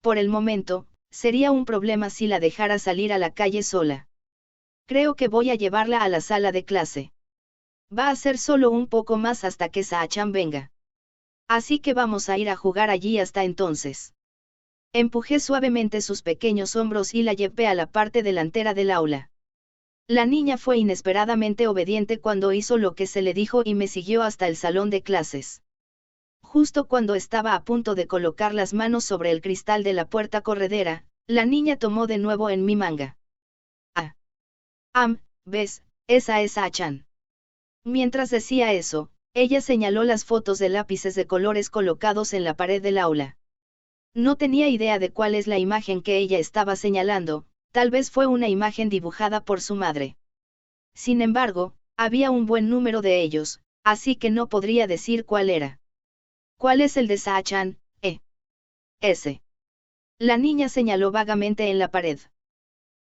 Por el momento, sería un problema si la dejara salir a la calle sola. Creo que voy a llevarla a la sala de clase. Va a ser solo un poco más hasta que Saa-chan venga. Así que vamos a ir a jugar allí hasta entonces. Empujé suavemente sus pequeños hombros y la llevé a la parte delantera del aula. La niña fue inesperadamente obediente cuando hizo lo que se le dijo y me siguió hasta el salón de clases. Justo cuando estaba a punto de colocar las manos sobre el cristal de la puerta corredera, la niña tomó de nuevo en mi manga. ¿Ves? Esa es Saa-chan. Mientras decía eso, ella señaló las fotos de lápices de colores colocados en la pared del aula. No tenía idea de cuál es la imagen que ella estaba señalando, tal vez fue una imagen dibujada por su madre. Sin embargo, había un buen número de ellos, así que no podría decir cuál era. ¿Cuál es el de Saa-chan? Ese. La niña señaló vagamente en la pared.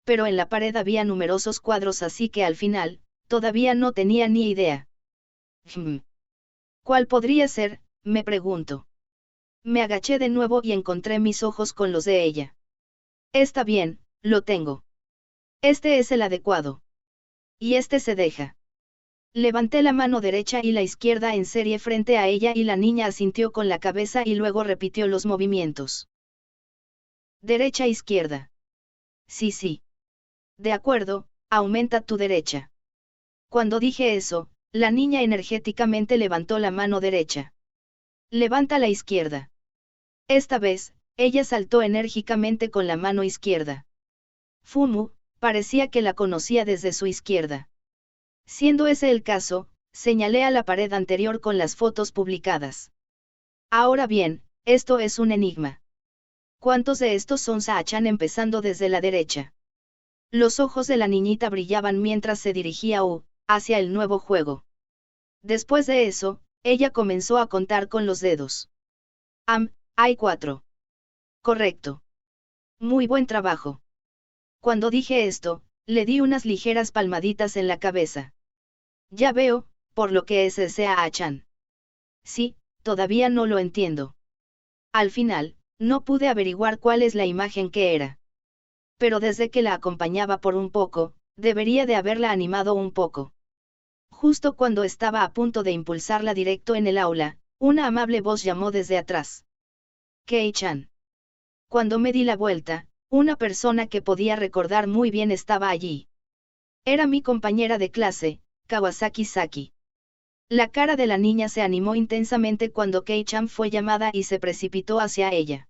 Pero en la pared había numerosos cuadros, así que al final, todavía no tenía ni idea. ¿Cuál podría ser?, me pregunto. Me agaché de nuevo y encontré mis ojos con los de ella. Está bien, lo tengo. Este es el adecuado. Y este se deja. Levanté la mano derecha y la izquierda en serie frente a ella y la niña asintió con la cabeza y luego repitió los movimientos. Derecha-izquierda. Sí. De acuerdo, aumenta tu derecha. Cuando dije eso, la niña energéticamente levantó la mano derecha. Levanta la izquierda. Esta vez, ella saltó enérgicamente con la mano izquierda. Fumu, parecía que la conocía desde su izquierda. Siendo ese el caso, señalé a la pared anterior con las fotos publicadas. Ahora bien, esto es un enigma. ¿Cuántos de estos son Saa-chan empezando desde la derecha? Los ojos de la niñita brillaban mientras se dirigía hacia el nuevo juego. Después de eso, ella comenzó a contar con los dedos. Hay 4. Correcto. Muy buen trabajo. Cuando dije esto, le di unas ligeras palmaditas en la cabeza. Ya veo, por lo que es ese Saa-chan. Sí, todavía no lo entiendo. Al final, no pude averiguar cuál es la imagen que era. Pero desde que la acompañaba por un poco, debería de haberla animado un poco. Justo cuando estaba a punto de impulsarla directo en el aula, una amable voz llamó desde atrás. Kei-chan. Cuando me di la vuelta, una persona que podía recordar muy bien estaba allí. Era mi compañera de clase, Kawasaki Saki. La cara de la niña se animó intensamente cuando Kei-chan fue llamada y se precipitó hacia ella.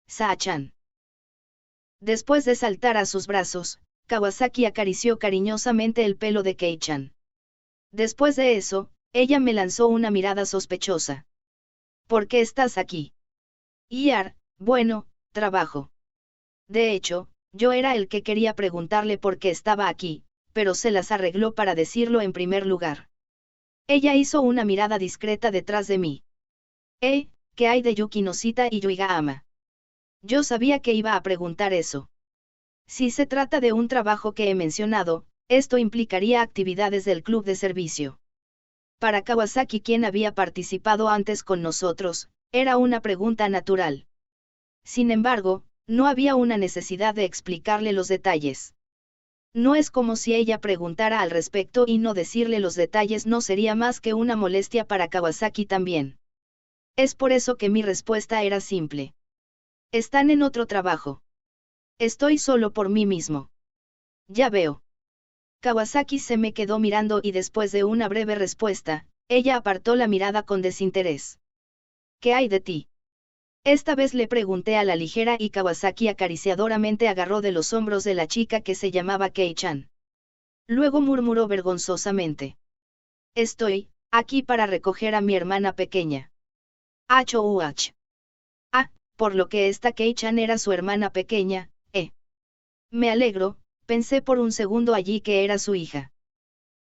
Saa-chan. Después de saltar a sus brazos, Kawasaki acarició cariñosamente el pelo de Kei-chan. Después de eso, ella me lanzó una mirada sospechosa. ¿Por qué estás aquí? Bueno, trabajo. De hecho, yo era el que quería preguntarle por qué estaba aquí, pero se las arregló para decirlo en primer lugar. Ella hizo una mirada discreta detrás de mí. ¿Qué hay de Yuki Noshita y Yuiga-ama? Yo sabía que iba a preguntar eso. Si se trata de un trabajo que he mencionado, esto implicaría actividades del club de servicio. Para Kawasaki, quien había participado antes con nosotros, era una pregunta natural. Sin embargo, no había una necesidad de explicarle los detalles. No es como si ella preguntara al respecto y no decirle los detalles no sería más que una molestia para Kawasaki también. Es por eso que mi respuesta era simple. Están en otro trabajo. Estoy solo por mí mismo. Ya veo. Kawasaki se me quedó mirando y después de una breve respuesta, ella apartó la mirada con desinterés. ¿Qué hay de ti? Esta vez le pregunté a la ligera y Kawasaki acariciadoramente agarró de los hombros de la chica que se llamaba Kei-chan. Luego murmuró vergonzosamente. Estoy aquí para recoger a mi hermana pequeña. H-U-H. Por lo que esta Kei-chan era su hermana pequeña, Me alegro, pensé por un segundo allí que era su hija.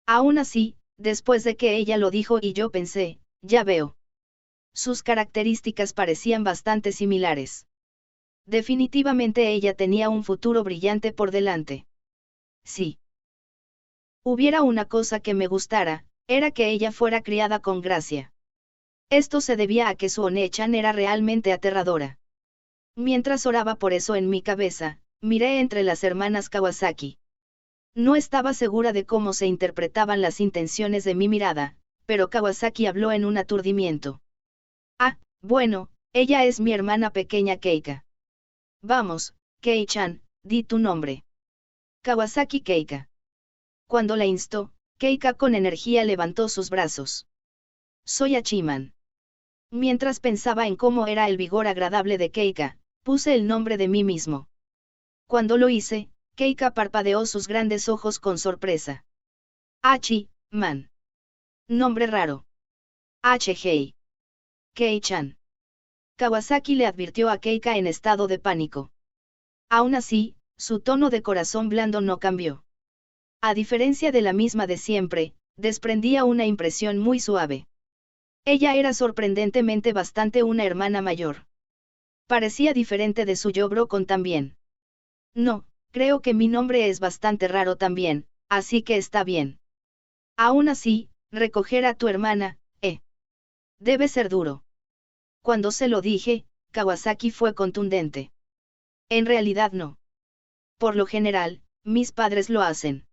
Aún así, después de que ella lo dijo y yo pensé, ya veo. Sus características parecían bastante similares. Definitivamente ella tenía un futuro brillante por delante. Sí. Hubiera una cosa que me gustara, era que ella fuera criada con gracia. Esto se debía a que su One-chan era realmente aterradora. Mientras oraba por eso en mi cabeza, miré entre las hermanas Kawasaki. No estaba segura de cómo se interpretaban las intenciones de mi mirada, pero Kawasaki habló en un aturdimiento. Bueno, ella es mi hermana pequeña Keika. Vamos, Kei-chan, di tu nombre. Kawasaki Keika. Cuando la instó, Keika con energía levantó sus brazos. Soy Hachiman. Mientras pensaba en cómo era el vigor agradable de Keika, puse el nombre de mí mismo. Cuando lo hice, Keika parpadeó sus grandes ojos con sorpresa. Hachi-man. Nombre raro. H-hei. Kei-chan. Kawasaki le advirtió a Keika en estado de pánico. Aún así, su tono de corazón blando no cambió. A diferencia de la misma de siempre, desprendía una impresión muy suave. Ella era sorprendentemente bastante una hermana mayor. Parecía diferente de su yo Brocon también. No, creo que mi nombre es bastante raro también, así que está bien. Aún así, recoger a tu hermana, debe ser duro. Cuando se lo dije, Kawasaki fue contundente. En realidad no. Por lo general, mis padres lo hacen.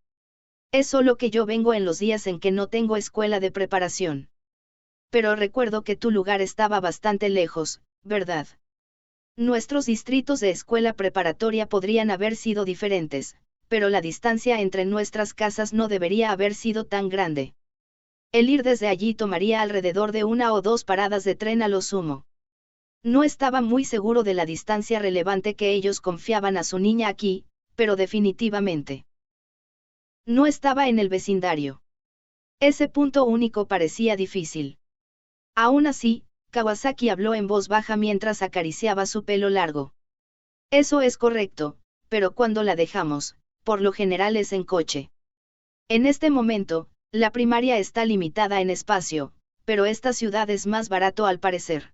Es solo que yo vengo en los días en que no tengo escuela de preparación. Pero recuerdo que tu lugar estaba bastante lejos, ¿verdad? Nuestros distritos de escuela preparatoria podrían haber sido diferentes, pero la distancia entre nuestras casas no debería haber sido tan grande. El ir desde allí tomaría alrededor de 1 o 2 paradas de tren a lo sumo. No estaba muy seguro de la distancia relevante que ellos confiaban a su niña aquí, pero definitivamente no estaba en el vecindario. Ese punto único parecía difícil. Aún así, Kawasaki habló en voz baja mientras acariciaba su pelo largo. Eso es correcto, pero cuando la dejamos, por lo general es en coche. En este momento, la primaria está limitada en espacio, pero esta ciudad es más barato al parecer.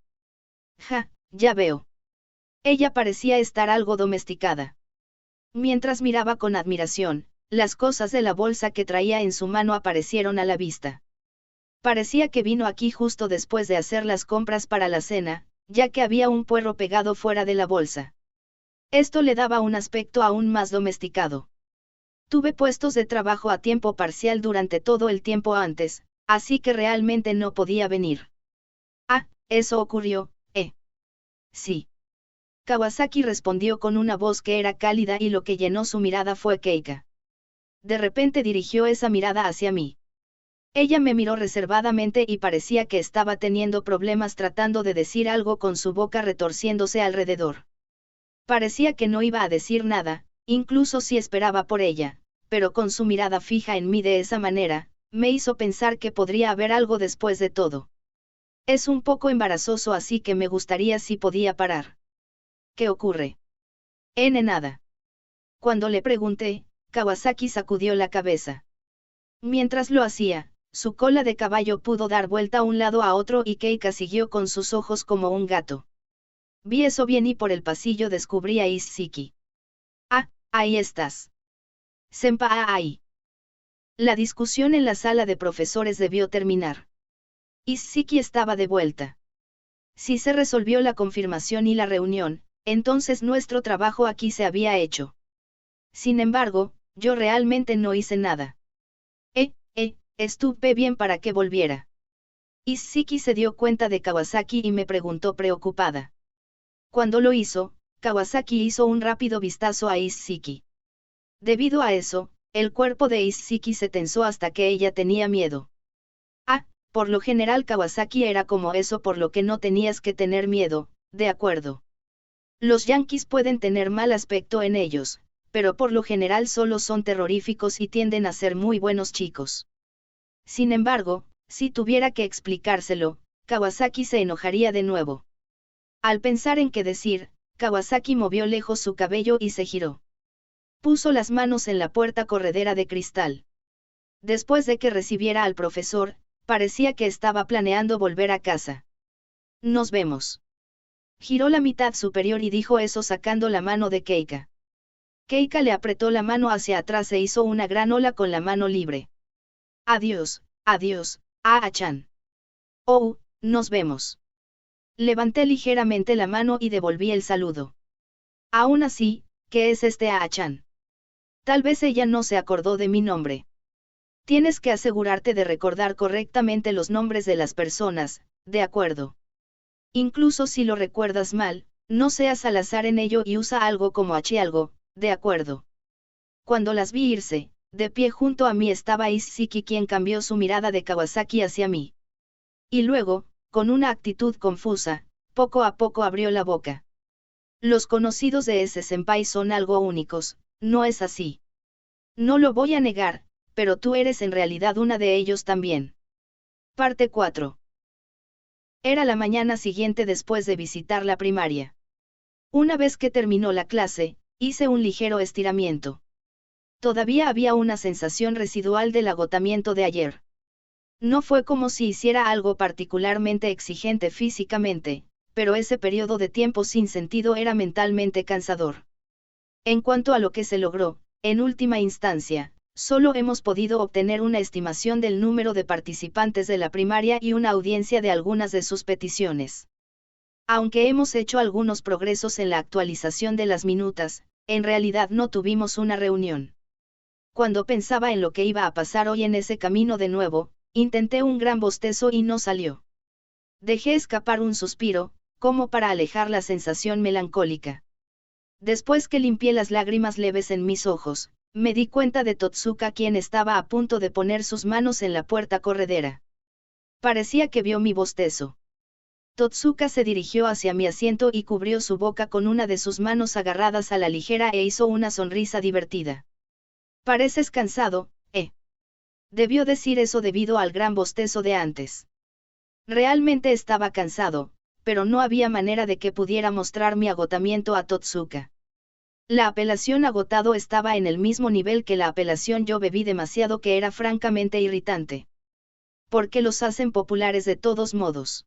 Ya veo. Ella parecía estar algo domesticada. Mientras miraba con admiración, las cosas de la bolsa que traía en su mano aparecieron a la vista. Parecía que vino aquí justo después de hacer las compras para la cena, ya que había un puerro pegado fuera de la bolsa. Esto le daba un aspecto aún más domesticado. Tuve puestos de trabajo a tiempo parcial durante todo el tiempo antes, así que realmente no podía venir. Eso ocurrió, Sí. Kawasaki respondió con una voz que era cálida y lo que llenó su mirada fue Keika. De repente dirigió esa mirada hacia mí. Ella me miró reservadamente y parecía que estaba teniendo problemas tratando de decir algo con su boca retorciéndose alrededor. Parecía que no iba a decir nada, incluso si esperaba por ella, pero con su mirada fija en mí de esa manera, me hizo pensar que podría haber algo después de todo. Es un poco embarazoso, así que me gustaría si podía parar. ¿Qué ocurre? Nada. Cuando le pregunté, Kawasaki sacudió la cabeza. Mientras lo hacía, su cola de caballo pudo dar vuelta a un lado a otro y Keika siguió con sus ojos como un gato. Vi eso bien y por el pasillo descubrí a Isshiki. Ah, ahí estás. Senpai. La discusión en la sala de profesores debió terminar. Isshiki estaba de vuelta. Si se resolvió la confirmación y la reunión, entonces nuestro trabajo aquí se había hecho. Sin embargo, yo realmente no hice nada. Estuve bien para que volviera. Isshiki se dio cuenta de Kawasaki y me preguntó preocupada. Cuando lo hizo, Kawasaki hizo un rápido vistazo a Isshiki. Debido a eso, el cuerpo de Isshiki se tensó hasta que ella tenía miedo. Ah, por lo general Kawasaki era como eso, por lo que no tenías que tener miedo, de acuerdo. Los yanquis pueden tener mal aspecto en ellos, pero por lo general solo son terroríficos y tienden a ser muy buenos chicos. Sin embargo, si tuviera que explicárselo, Kawasaki se enojaría de nuevo. Al pensar en qué decir, Kawasaki movió lejos su cabello y se giró. Puso las manos en la puerta corredera de cristal. Después de que recibiera al profesor, parecía que estaba planeando volver a casa. Nos vemos. Giró la mitad superior y dijo eso sacando la mano de Keika. Keika le apretó la mano hacia atrás e hizo una gran ola con la mano libre. Adiós, adiós, Chan. Oh, nos vemos. Levanté ligeramente la mano y devolví el saludo. Aún así, ¿qué es este Chan? Tal vez ella no se acordó de mi nombre. Tienes que asegurarte de recordar correctamente los nombres de las personas, ¿de acuerdo? Incluso si lo recuerdas mal, no seas al azar en ello y usa algo como algo, ¿de acuerdo? Cuando las vi irse, de pie junto a mí estaba Isshiki, quien cambió su mirada de Kawasaki hacia mí. Y luego, con una actitud confusa, poco a poco abrió la boca. Los conocidos de ese senpai son algo únicos, ¿no es así? No lo voy a negar, pero tú eres en realidad una de ellos también. Parte 4. Era la mañana siguiente después de visitar la primaria. Una vez que terminó la clase, hice un ligero estiramiento. Todavía había una sensación residual del agotamiento de ayer. No fue como si hiciera algo particularmente exigente físicamente, pero ese periodo de tiempo sin sentido era mentalmente cansador. En cuanto a lo que se logró, en última instancia, solo hemos podido obtener una estimación del número de participantes de la primaria y una audiencia de algunas de sus peticiones. Aunque hemos hecho algunos progresos en la actualización de las minutas, en realidad no tuvimos una reunión. Cuando pensaba en lo que iba a pasar hoy en ese camino de nuevo, intenté un gran bostezo y no salió. Dejé escapar un suspiro, como para alejar la sensación melancólica. Después que limpié las lágrimas leves en mis ojos, me di cuenta de Totsuka, quien estaba a punto de poner sus manos en la puerta corredera. Parecía que vio mi bostezo. Totsuka se dirigió hacia mi asiento y cubrió su boca con una de sus manos agarradas a la ligera e hizo una sonrisa divertida. Pareces cansado, ¿eh? Debió decir eso debido al gran bostezo de antes. Realmente estaba cansado, pero no había manera de que pudiera mostrar mi agotamiento a Totsuka. La apelación agotado estaba en el mismo nivel que la apelación yo bebí demasiado, que era francamente irritante. ¿Por qué los hacen populares de todos modos?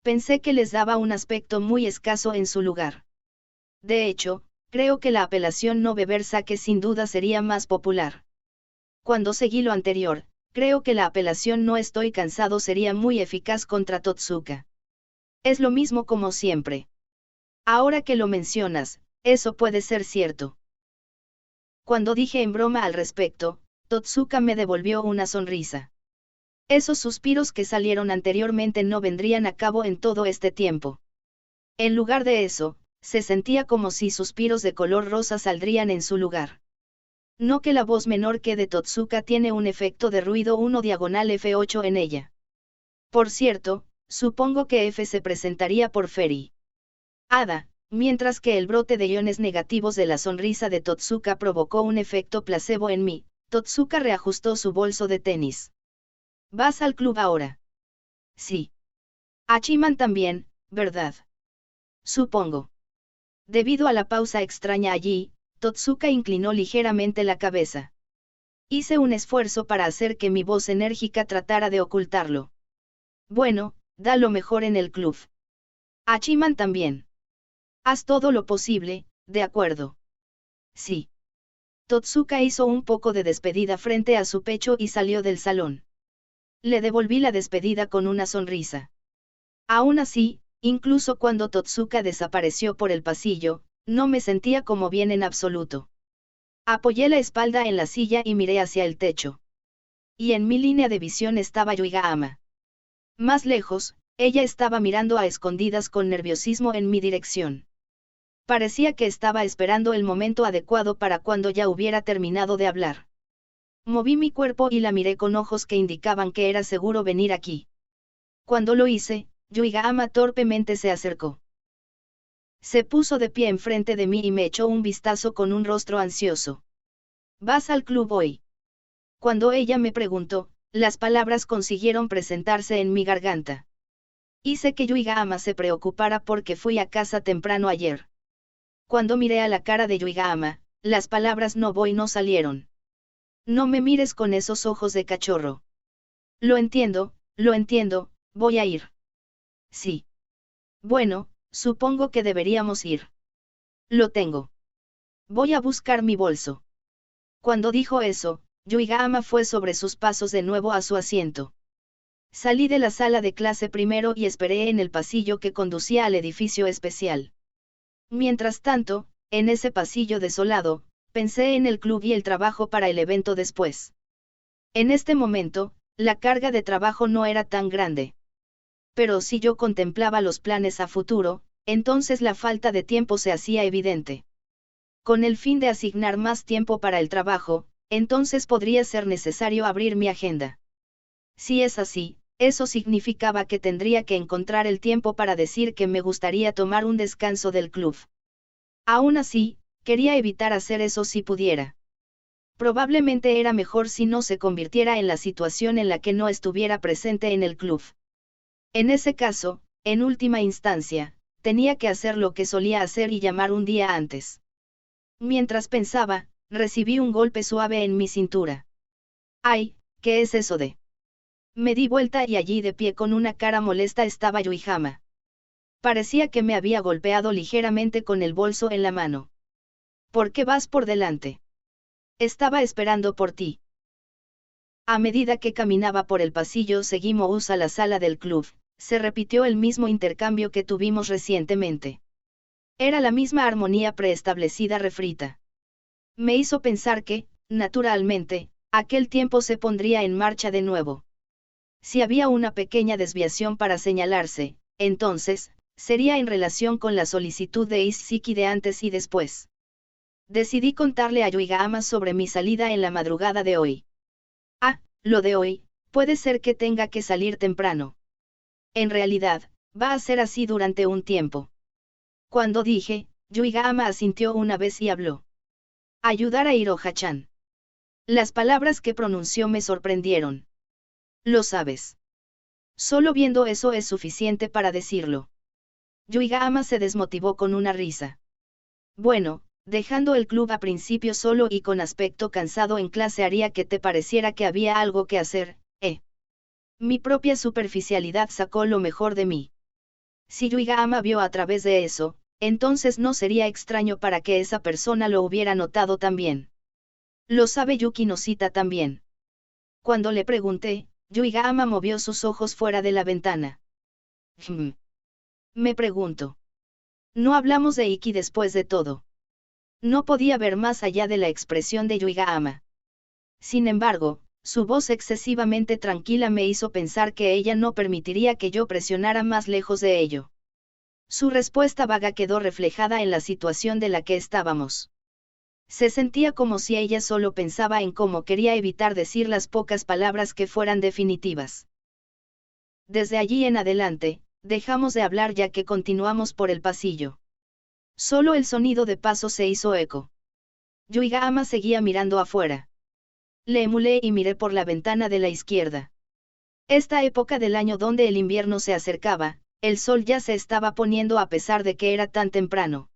Pensé que les daba un aspecto muy escaso en su lugar. De hecho, creo que la apelación no beber sake sin duda sería más popular. Cuando seguí lo anterior, creo que la apelación no estoy cansado sería muy eficaz contra Totsuka. Es lo mismo como siempre. Ahora que lo mencionas, eso puede ser cierto. Cuando dije en broma al respecto, Totsuka me devolvió una sonrisa. Esos suspiros que salieron anteriormente no vendrían a cabo en todo este tiempo. En lugar de eso, se sentía como si suspiros de color rosa saldrían en su lugar. No que la voz menor que de Totsuka tiene un efecto de ruido 1/F8 en ella. Por cierto, supongo que F se presentaría por Feri. Ada, mientras que el brote de iones negativos de la sonrisa de Totsuka provocó un efecto placebo en mí, Totsuka reajustó su bolso de tenis. ¿Vas al club ahora? Sí. Hachiman también, ¿verdad? Supongo. Debido a la pausa extraña allí, Totsuka inclinó ligeramente la cabeza. Hice un esfuerzo para hacer que mi voz enérgica tratara de ocultarlo. Bueno, da lo mejor en el club. Hachiman también. Haz todo lo posible, ¿de acuerdo? Sí. Totsuka hizo un poco de despedida frente a su pecho y salió del salón. Le devolví la despedida con una sonrisa. Aún así, incluso cuando Totsuka desapareció por el pasillo, no me sentía como bien en absoluto. Apoyé la espalda en la silla y miré hacia el techo. Y en mi línea de visión estaba Yuiga-ama. Más lejos, ella estaba mirando a escondidas con nerviosismo en mi dirección. Parecía que estaba esperando el momento adecuado para cuando ya hubiera terminado de hablar. Moví mi cuerpo y la miré con ojos que indicaban que era seguro venir aquí. Cuando lo hice, Yuiga-ama torpemente se acercó. Se puso de pie enfrente de mí y me echó un vistazo con un rostro ansioso. ¿Vas al club hoy? Cuando ella me preguntó, las palabras consiguieron presentarse en mi garganta. Hice que Yuiga-ama se preocupara porque fui a casa temprano ayer. Cuando miré a la cara de Yuiga-ama, las palabras no salieron. No me mires con esos ojos de cachorro. Lo entiendo, voy a ir. Sí. Bueno, supongo que deberíamos ir. Lo tengo. Voy a buscar mi bolso. Cuando dijo eso, Yuiga-ama fue sobre sus pasos de nuevo a su asiento. Salí de la sala de clase primero y esperé en el pasillo que conducía al edificio especial. Mientras tanto, en ese pasillo desolado, pensé en el club y el trabajo para el evento después. En este momento, la carga de trabajo no era tan grande. Pero si yo contemplaba los planes a futuro, entonces la falta de tiempo se hacía evidente. Con el fin de asignar más tiempo para el trabajo, entonces podría ser necesario abrir mi agenda. Si es así, eso significaba que tendría que encontrar el tiempo para decir que me gustaría tomar un descanso del club. Aún así, quería evitar hacer eso si pudiera. Probablemente era mejor si no se convirtiera en la situación en la que no estuviera presente en el club. En ese caso, en última instancia, tenía que hacer lo que solía hacer y llamar un día antes. Mientras pensaba, recibí un golpe suave en mi cintura. ¡Ay! ¿Qué es eso de? Me di vuelta y allí de pie con una cara molesta estaba Yuihama. Parecía que me había golpeado ligeramente con el bolso en la mano. ¿Por qué vas por delante? Estaba esperando por ti. A medida que caminaba por el pasillo seguimos a la sala del club, se repitió el mismo intercambio que tuvimos recientemente. Era la misma armonía preestablecida refrita. Me hizo pensar que, naturalmente, aquel tiempo se pondría en marcha de nuevo. Si había una pequeña desviación para señalarse, entonces, sería en relación con la solicitud de Isshiki de antes y después. Decidí contarle a Yuiga-ama sobre mi salida en la madrugada de hoy. Ah, lo de hoy, puede ser que tenga que salir temprano. En realidad, va a ser así durante un tiempo. Cuando dije, Yuiga-ama asintió una vez y habló. Ayudar a Iroha-chan. Las palabras que pronunció me sorprendieron. Lo sabes. Solo viendo eso es suficiente para decirlo. Yuiga-ama se desmotivó con una risa. Bueno, dejando el club a principio solo y con aspecto cansado en clase haría que te pareciera que había algo que hacer, ¿eh? Mi propia superficialidad sacó lo mejor de mí. Si Yuiga-ama vio a través de eso, entonces no sería extraño para que esa persona lo hubiera notado también. Lo sabe Yuki Noshita también. Cuando le pregunté, Yuiga-ama movió sus ojos fuera de la ventana. Me pregunto. No hablamos de Iki después de todo. No podía ver más allá de la expresión de Yuiga-ama. Sin embargo, su voz excesivamente tranquila me hizo pensar que ella no permitiría que yo presionara más lejos de ello. Su respuesta vaga quedó reflejada en la situación de la que estábamos. Se sentía como si ella solo pensaba en cómo quería evitar decir las pocas palabras que fueran definitivas. Desde allí en adelante, dejamos de hablar ya que continuamos por el pasillo. Solo el sonido de paso se hizo eco. Yuiga-ama seguía mirando afuera. Le emulé y miré por la ventana de la izquierda. Esta época del año donde el invierno se acercaba, el sol ya se estaba poniendo a pesar de que era tan temprano.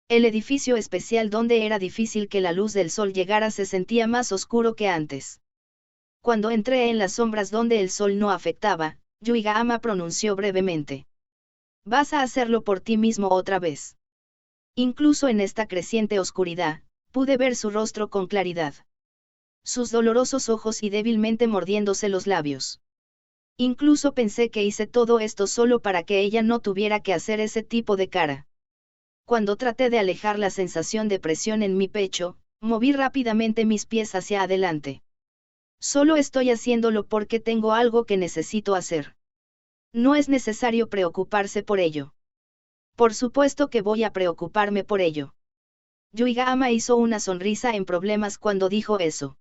El edificio especial donde era difícil que la luz del sol llegara se sentía más oscuro que antes. Cuando entré en las sombras donde el sol no afectaba, Yuiga-ama pronunció brevemente. Vas a hacerlo por ti mismo otra vez. Incluso en esta creciente oscuridad, pude ver su rostro con claridad. Sus dolorosos ojos y débilmente mordiéndose los labios. Incluso pensé que hice todo esto solo para que ella no tuviera que hacer ese tipo de cara. Cuando traté de alejar la sensación de presión en mi pecho, moví rápidamente mis pies hacia adelante. Solo estoy haciéndolo porque tengo algo que necesito hacer. No es necesario preocuparse por ello. Por supuesto que voy a preocuparme por ello. Yuiga-ama hizo una sonrisa en problemas cuando dijo eso.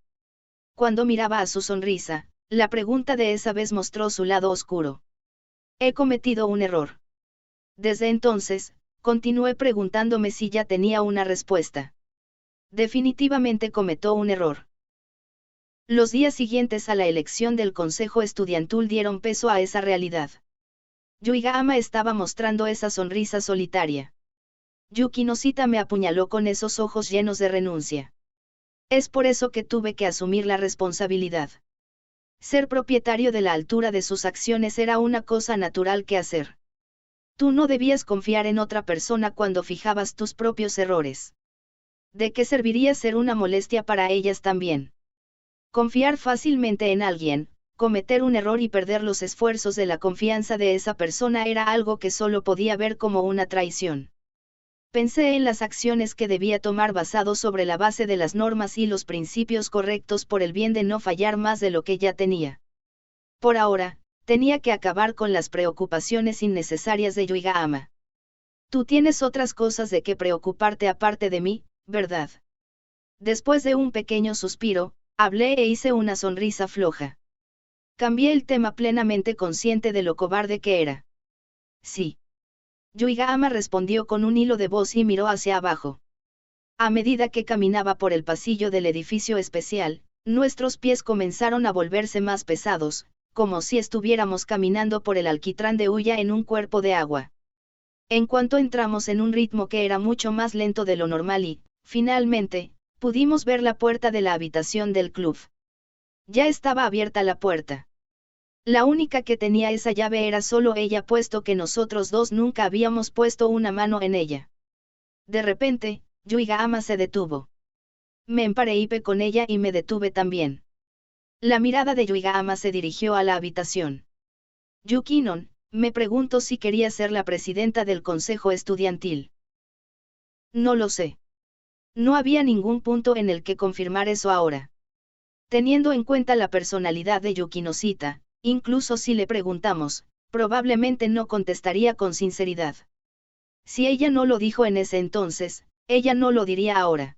Cuando miraba a su sonrisa, la pregunta de esa vez mostró su lado oscuro. He cometido un error. Desde entonces, continué preguntándome si ya tenía una respuesta. Definitivamente cometió un error. Los días siguientes a la elección del consejo estudiantil dieron peso a esa realidad. Yuiga-ama estaba mostrando esa sonrisa solitaria. Yuki Noshita me apuñaló con esos ojos llenos de renuncia. Es por eso que tuve que asumir la responsabilidad. Ser propietario de la altura de sus acciones era una cosa natural que hacer. Tú no debías confiar en otra persona cuando fijabas tus propios errores. ¿De qué serviría ser una molestia para ellas también? Confiar fácilmente en alguien, cometer un error y perder los esfuerzos de la confianza de esa persona era algo que solo podía ver como una traición. Pensé en las acciones que debía tomar basado sobre la base de las normas y los principios correctos por el bien de no fallar más de lo que ya tenía. Por ahora, tenía que acabar con las preocupaciones innecesarias de Yuiga-ama. Tú tienes otras cosas de qué preocuparte aparte de mí, ¿verdad? Después de un pequeño suspiro, hablé e hice una sonrisa floja. Cambié el tema plenamente consciente de lo cobarde que era. Sí. Yuiga-ama respondió con un hilo de voz y miró hacia abajo. A medida que caminaba por el pasillo del edificio especial, nuestros pies comenzaron a volverse más pesados, como si estuviéramos caminando por el alquitrán de hulla en un cuerpo de agua. En cuanto entramos en un ritmo que era mucho más lento de lo normal y, finalmente, pudimos ver la puerta de la habitación del club. Ya estaba abierta la puerta. La única que tenía esa llave era solo ella puesto que nosotros dos nunca habíamos puesto una mano en ella. De repente, Yuiga-ama se detuvo. Me empareípe con ella y me detuve también. La mirada de Yuiga-ama se dirigió a la habitación. Yukinon, me pregunto si quería ser la presidenta del consejo estudiantil. No lo sé. No había ningún punto en el que confirmar eso ahora. Teniendo en cuenta la personalidad de Yuki Noshita, incluso si le preguntamos, probablemente no contestaría con sinceridad. Si ella no lo dijo en ese entonces, ella no lo diría ahora.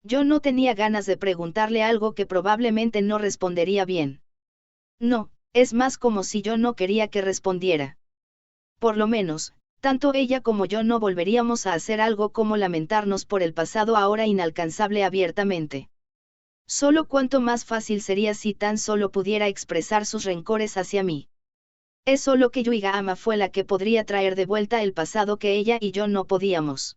Yo no tenía ganas de preguntarle algo que probablemente no respondería bien. No, es más como si yo no quería que respondiera. Por lo menos, tanto ella como yo no volveríamos a hacer algo como lamentarnos por el pasado ahora inalcanzable abiertamente. Solo cuanto más fácil sería si tan solo pudiera expresar sus rencores hacia mí. Es solo que Yuiga-ama fue la que podría traer de vuelta el pasado que ella y yo no podíamos.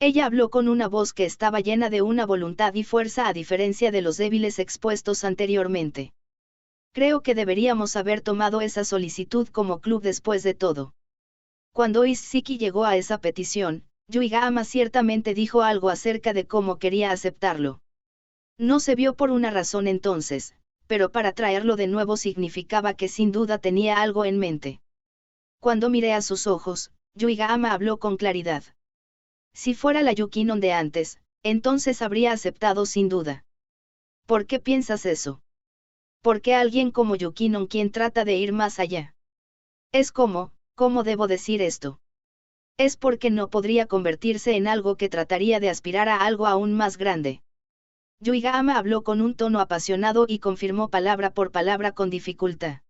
Ella habló con una voz que estaba llena de una voluntad y fuerza a diferencia de los débiles expuestos anteriormente. Creo que deberíamos haber tomado esa solicitud como club después de todo. Cuando Isshiki llegó a esa petición, Yuiga-ama ciertamente dijo algo acerca de cómo quería aceptarlo. No se vio por una razón entonces, pero para traerlo de nuevo significaba que sin duda tenía algo en mente. Cuando miré a sus ojos, Yuiga-ama habló con claridad. Si fuera la Yukinon de antes, entonces habría aceptado sin duda. ¿Por qué piensas eso? Porque alguien como Yukinon quien trata de ir más allá. Es como, ¿cómo debo decir esto? Es porque no podría convertirse en algo que trataría de aspirar a algo aún más grande. Yuiga-ama habló con un tono apasionado y confirmó palabra por palabra con dificultad.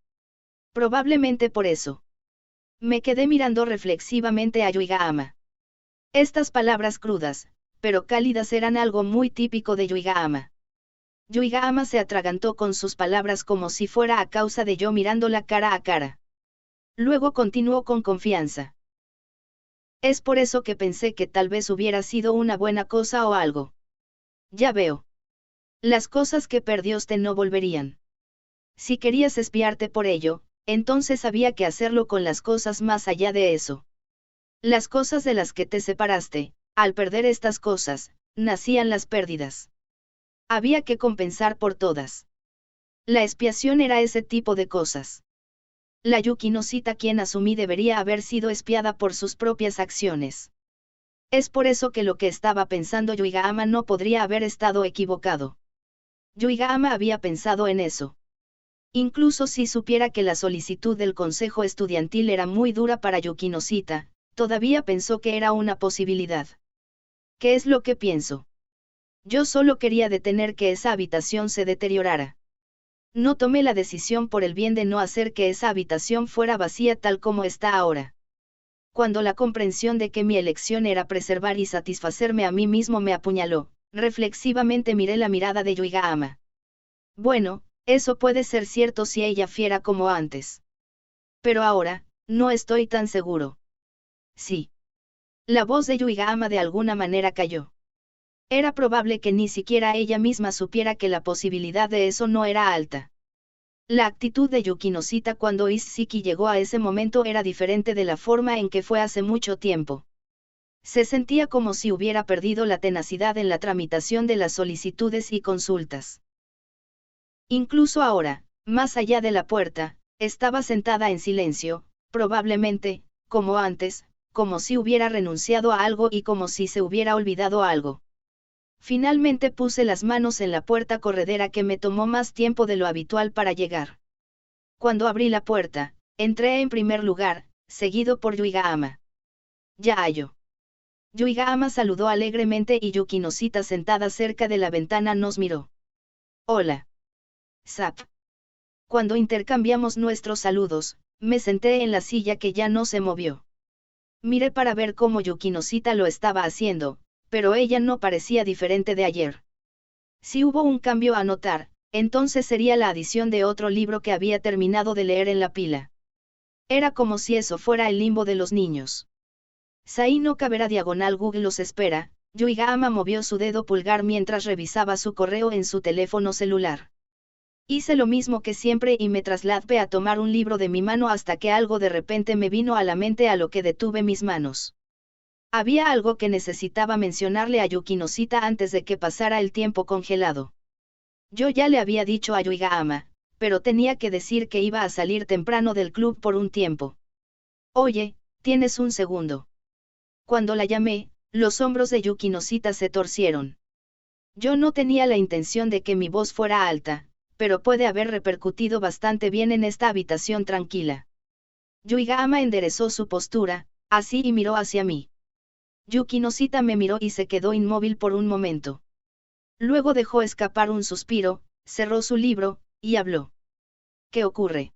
Probablemente por eso. Me quedé mirando reflexivamente a Yuiga-ama. Estas palabras crudas, pero cálidas eran algo muy típico de Yuiga-ama. Yuiga-ama se atragantó con sus palabras como si fuera a causa de yo mirándola cara a cara. Luego continuó con confianza. Es por eso que pensé que tal vez hubiera sido una buena cosa o algo. Ya veo. Las cosas que perdiste no volverían. Si querías espiarte por ello, entonces había que hacerlo con las cosas más allá de eso. Las cosas de las que te separaste, al perder estas cosas, nacían las pérdidas. Había que compensar por todas. La expiación era ese tipo de cosas. La Yuki no Cita quien asumí debería haber sido espiada por sus propias acciones. Es por eso que lo que estaba pensando Yuiga-ama no podría haber estado equivocado. Yuiga-ama había pensado en eso. Incluso si supiera que la solicitud del consejo estudiantil era muy dura para Yuki no Cita, todavía pensó que era una posibilidad. ¿Qué es lo que pienso? Yo solo quería detener que esa habitación se deteriorara. No tomé la decisión por el bien de no hacer que esa habitación fuera vacía tal como está ahora. Cuando la comprensión de que mi elección era preservar y satisfacerme a mí mismo me apuñaló, reflexivamente miré la mirada de Yuiga-ama. Bueno, eso puede ser cierto si ella fiera como antes. Pero ahora, no estoy tan seguro. Sí. La voz de Yuiga-ama de alguna manera cayó. Era probable que ni siquiera ella misma supiera que la posibilidad de eso no era alta. La actitud de Yuki no Cita cuando Isshiki llegó a ese momento era diferente de la forma en que fue hace mucho tiempo. Se sentía como si hubiera perdido la tenacidad en la tramitación de las solicitudes y consultas. Incluso ahora, más allá de la puerta, estaba sentada en silencio, probablemente, como antes, como si hubiera renunciado a algo y como si se hubiera olvidado algo. Finalmente puse las manos en la puerta corredera que me tomó más tiempo de lo habitual para llegar. Cuando abrí la puerta, entré en primer lugar, seguido por Yuiga-ama. Yaayo. Yuiga-ama saludó alegremente y Yuki no Cita sentada cerca de la ventana nos miró. Hola. Zap. Cuando intercambiamos nuestros saludos, me senté en la silla que ya no se movió. Miré para ver cómo Yuki no Cita lo estaba haciendo, pero ella no parecía diferente de ayer. Si hubo un cambio a notar, entonces sería la adición de otro libro que había terminado de leer en la pila. Era como si eso fuera el limbo de los niños. Sai no caberá diagonal Google los espera, Yuiga-ama movió su dedo pulgar mientras revisaba su correo en su teléfono celular. Hice lo mismo que siempre y me trasladé a tomar un libro de mi mano hasta que algo de repente me vino a la mente a lo que detuve mis manos. Había algo que necesitaba mencionarle a Yuki no Cita antes de que pasara el tiempo congelado. Yo ya le había dicho a Yuiga-ama, pero tenía que decir que iba a salir temprano del club por un tiempo. Oye, ¿tienes un segundo? Cuando la llamé, los hombros de Yuki no Cita se torcieron. Yo no tenía la intención de que mi voz fuera alta, pero puede haber repercutido bastante bien en esta habitación tranquila. Yuiga-ama enderezó su postura, así y miró hacia mí. Yuki no Cita me miró y se quedó inmóvil por un momento. Luego dejó escapar un suspiro, cerró su libro, y habló. ¿Qué ocurre?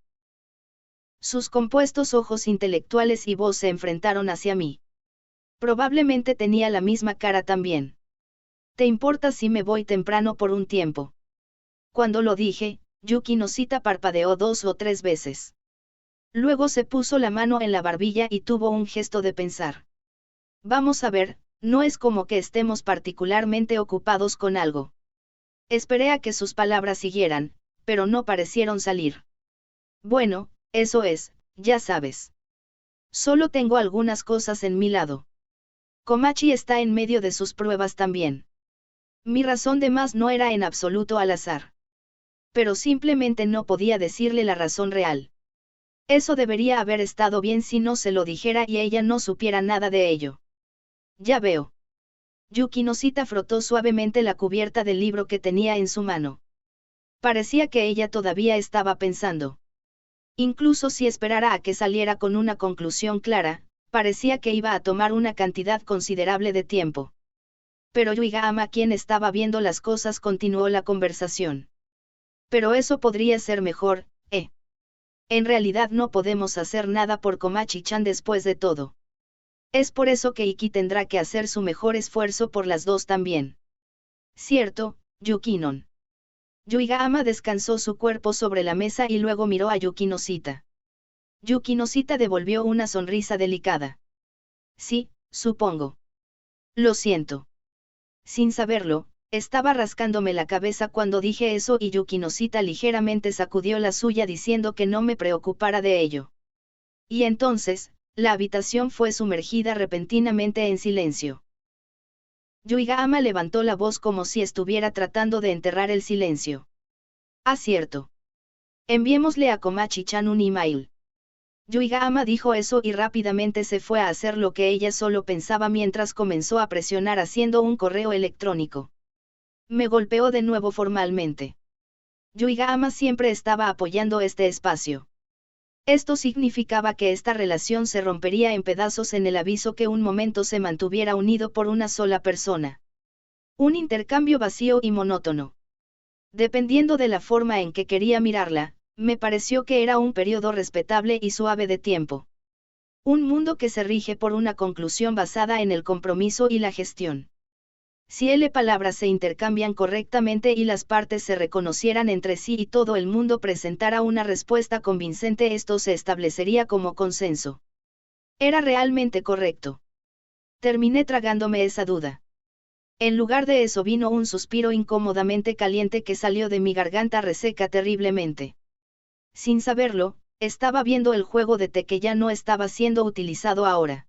Sus compuestos ojos intelectuales y voz se enfrentaron hacia mí. Probablemente tenía la misma cara también. ¿Te importa si me voy temprano por un tiempo? Cuando lo dije, Yuki no Cita parpadeó 2 o 3 veces. Luego se puso la mano en la barbilla y tuvo un gesto de pensar. Vamos a ver, no es como que estemos particularmente ocupados con algo. Esperé a que sus palabras siguieran, pero no parecieron salir. Bueno, eso es, ya sabes. Solo tengo algunas cosas en mi lado. Komachi está en medio de sus pruebas también. Mi razón de más no era en absoluto al azar. Pero simplemente no podía decirle la razón real. Eso debería haber estado bien si no se lo dijera y ella no supiera nada de ello. Ya veo. Yuki no Cita frotó suavemente la cubierta del libro que tenía en su mano. Parecía que ella todavía estaba pensando. Incluso si esperara a que saliera con una conclusión clara, parecía que iba a tomar una cantidad considerable de tiempo. Pero Yuiga-ama, quien estaba viendo las cosas, continuó la conversación. Pero eso podría ser mejor, ¿eh? En realidad no podemos hacer nada por Komachi-chan después de todo. Es por eso que Iki tendrá que hacer su mejor esfuerzo por las dos también. Cierto, Yukinon. Yuiga-ama descansó su cuerpo sobre la mesa y luego miró a Yuki Noshita. Yuki Noshita devolvió una sonrisa delicada. Sí, supongo. Lo siento. Sin saberlo, estaba rascándome la cabeza cuando dije eso y Yuki Noshita ligeramente sacudió la suya diciendo que no me preocupara de ello. Y entonces, la habitación fue sumergida repentinamente en silencio. Yuiga-ama levantó la voz como si estuviera tratando de enterrar el silencio. Acierto. Enviémosle a Komachi-chan un email. Yuiga-ama dijo eso y rápidamente se fue a hacer lo que ella solo pensaba mientras comenzó a presionar haciendo un correo electrónico. Me golpeó de nuevo formalmente. Yuiga-ama siempre estaba apoyando este espacio. Esto significaba que esta relación se rompería en pedazos en el aviso que un momento se mantuviera unido por una sola persona. Un intercambio vacío y monótono. Dependiendo de la forma en que quería mirarla, me pareció que era un periodo respetable y suave de tiempo. Un mundo que se rige por una conclusión basada en el compromiso y la gestión. Si palabras se intercambian correctamente y las partes se reconocieran entre sí y todo el mundo presentara una respuesta convincente, esto se establecería como consenso. Era realmente correcto. Terminé tragándome esa duda. En lugar de eso vino un suspiro incómodamente caliente que salió de mi garganta reseca terriblemente. Sin saberlo, estaba viendo el juego de té que ya no estaba siendo utilizado ahora.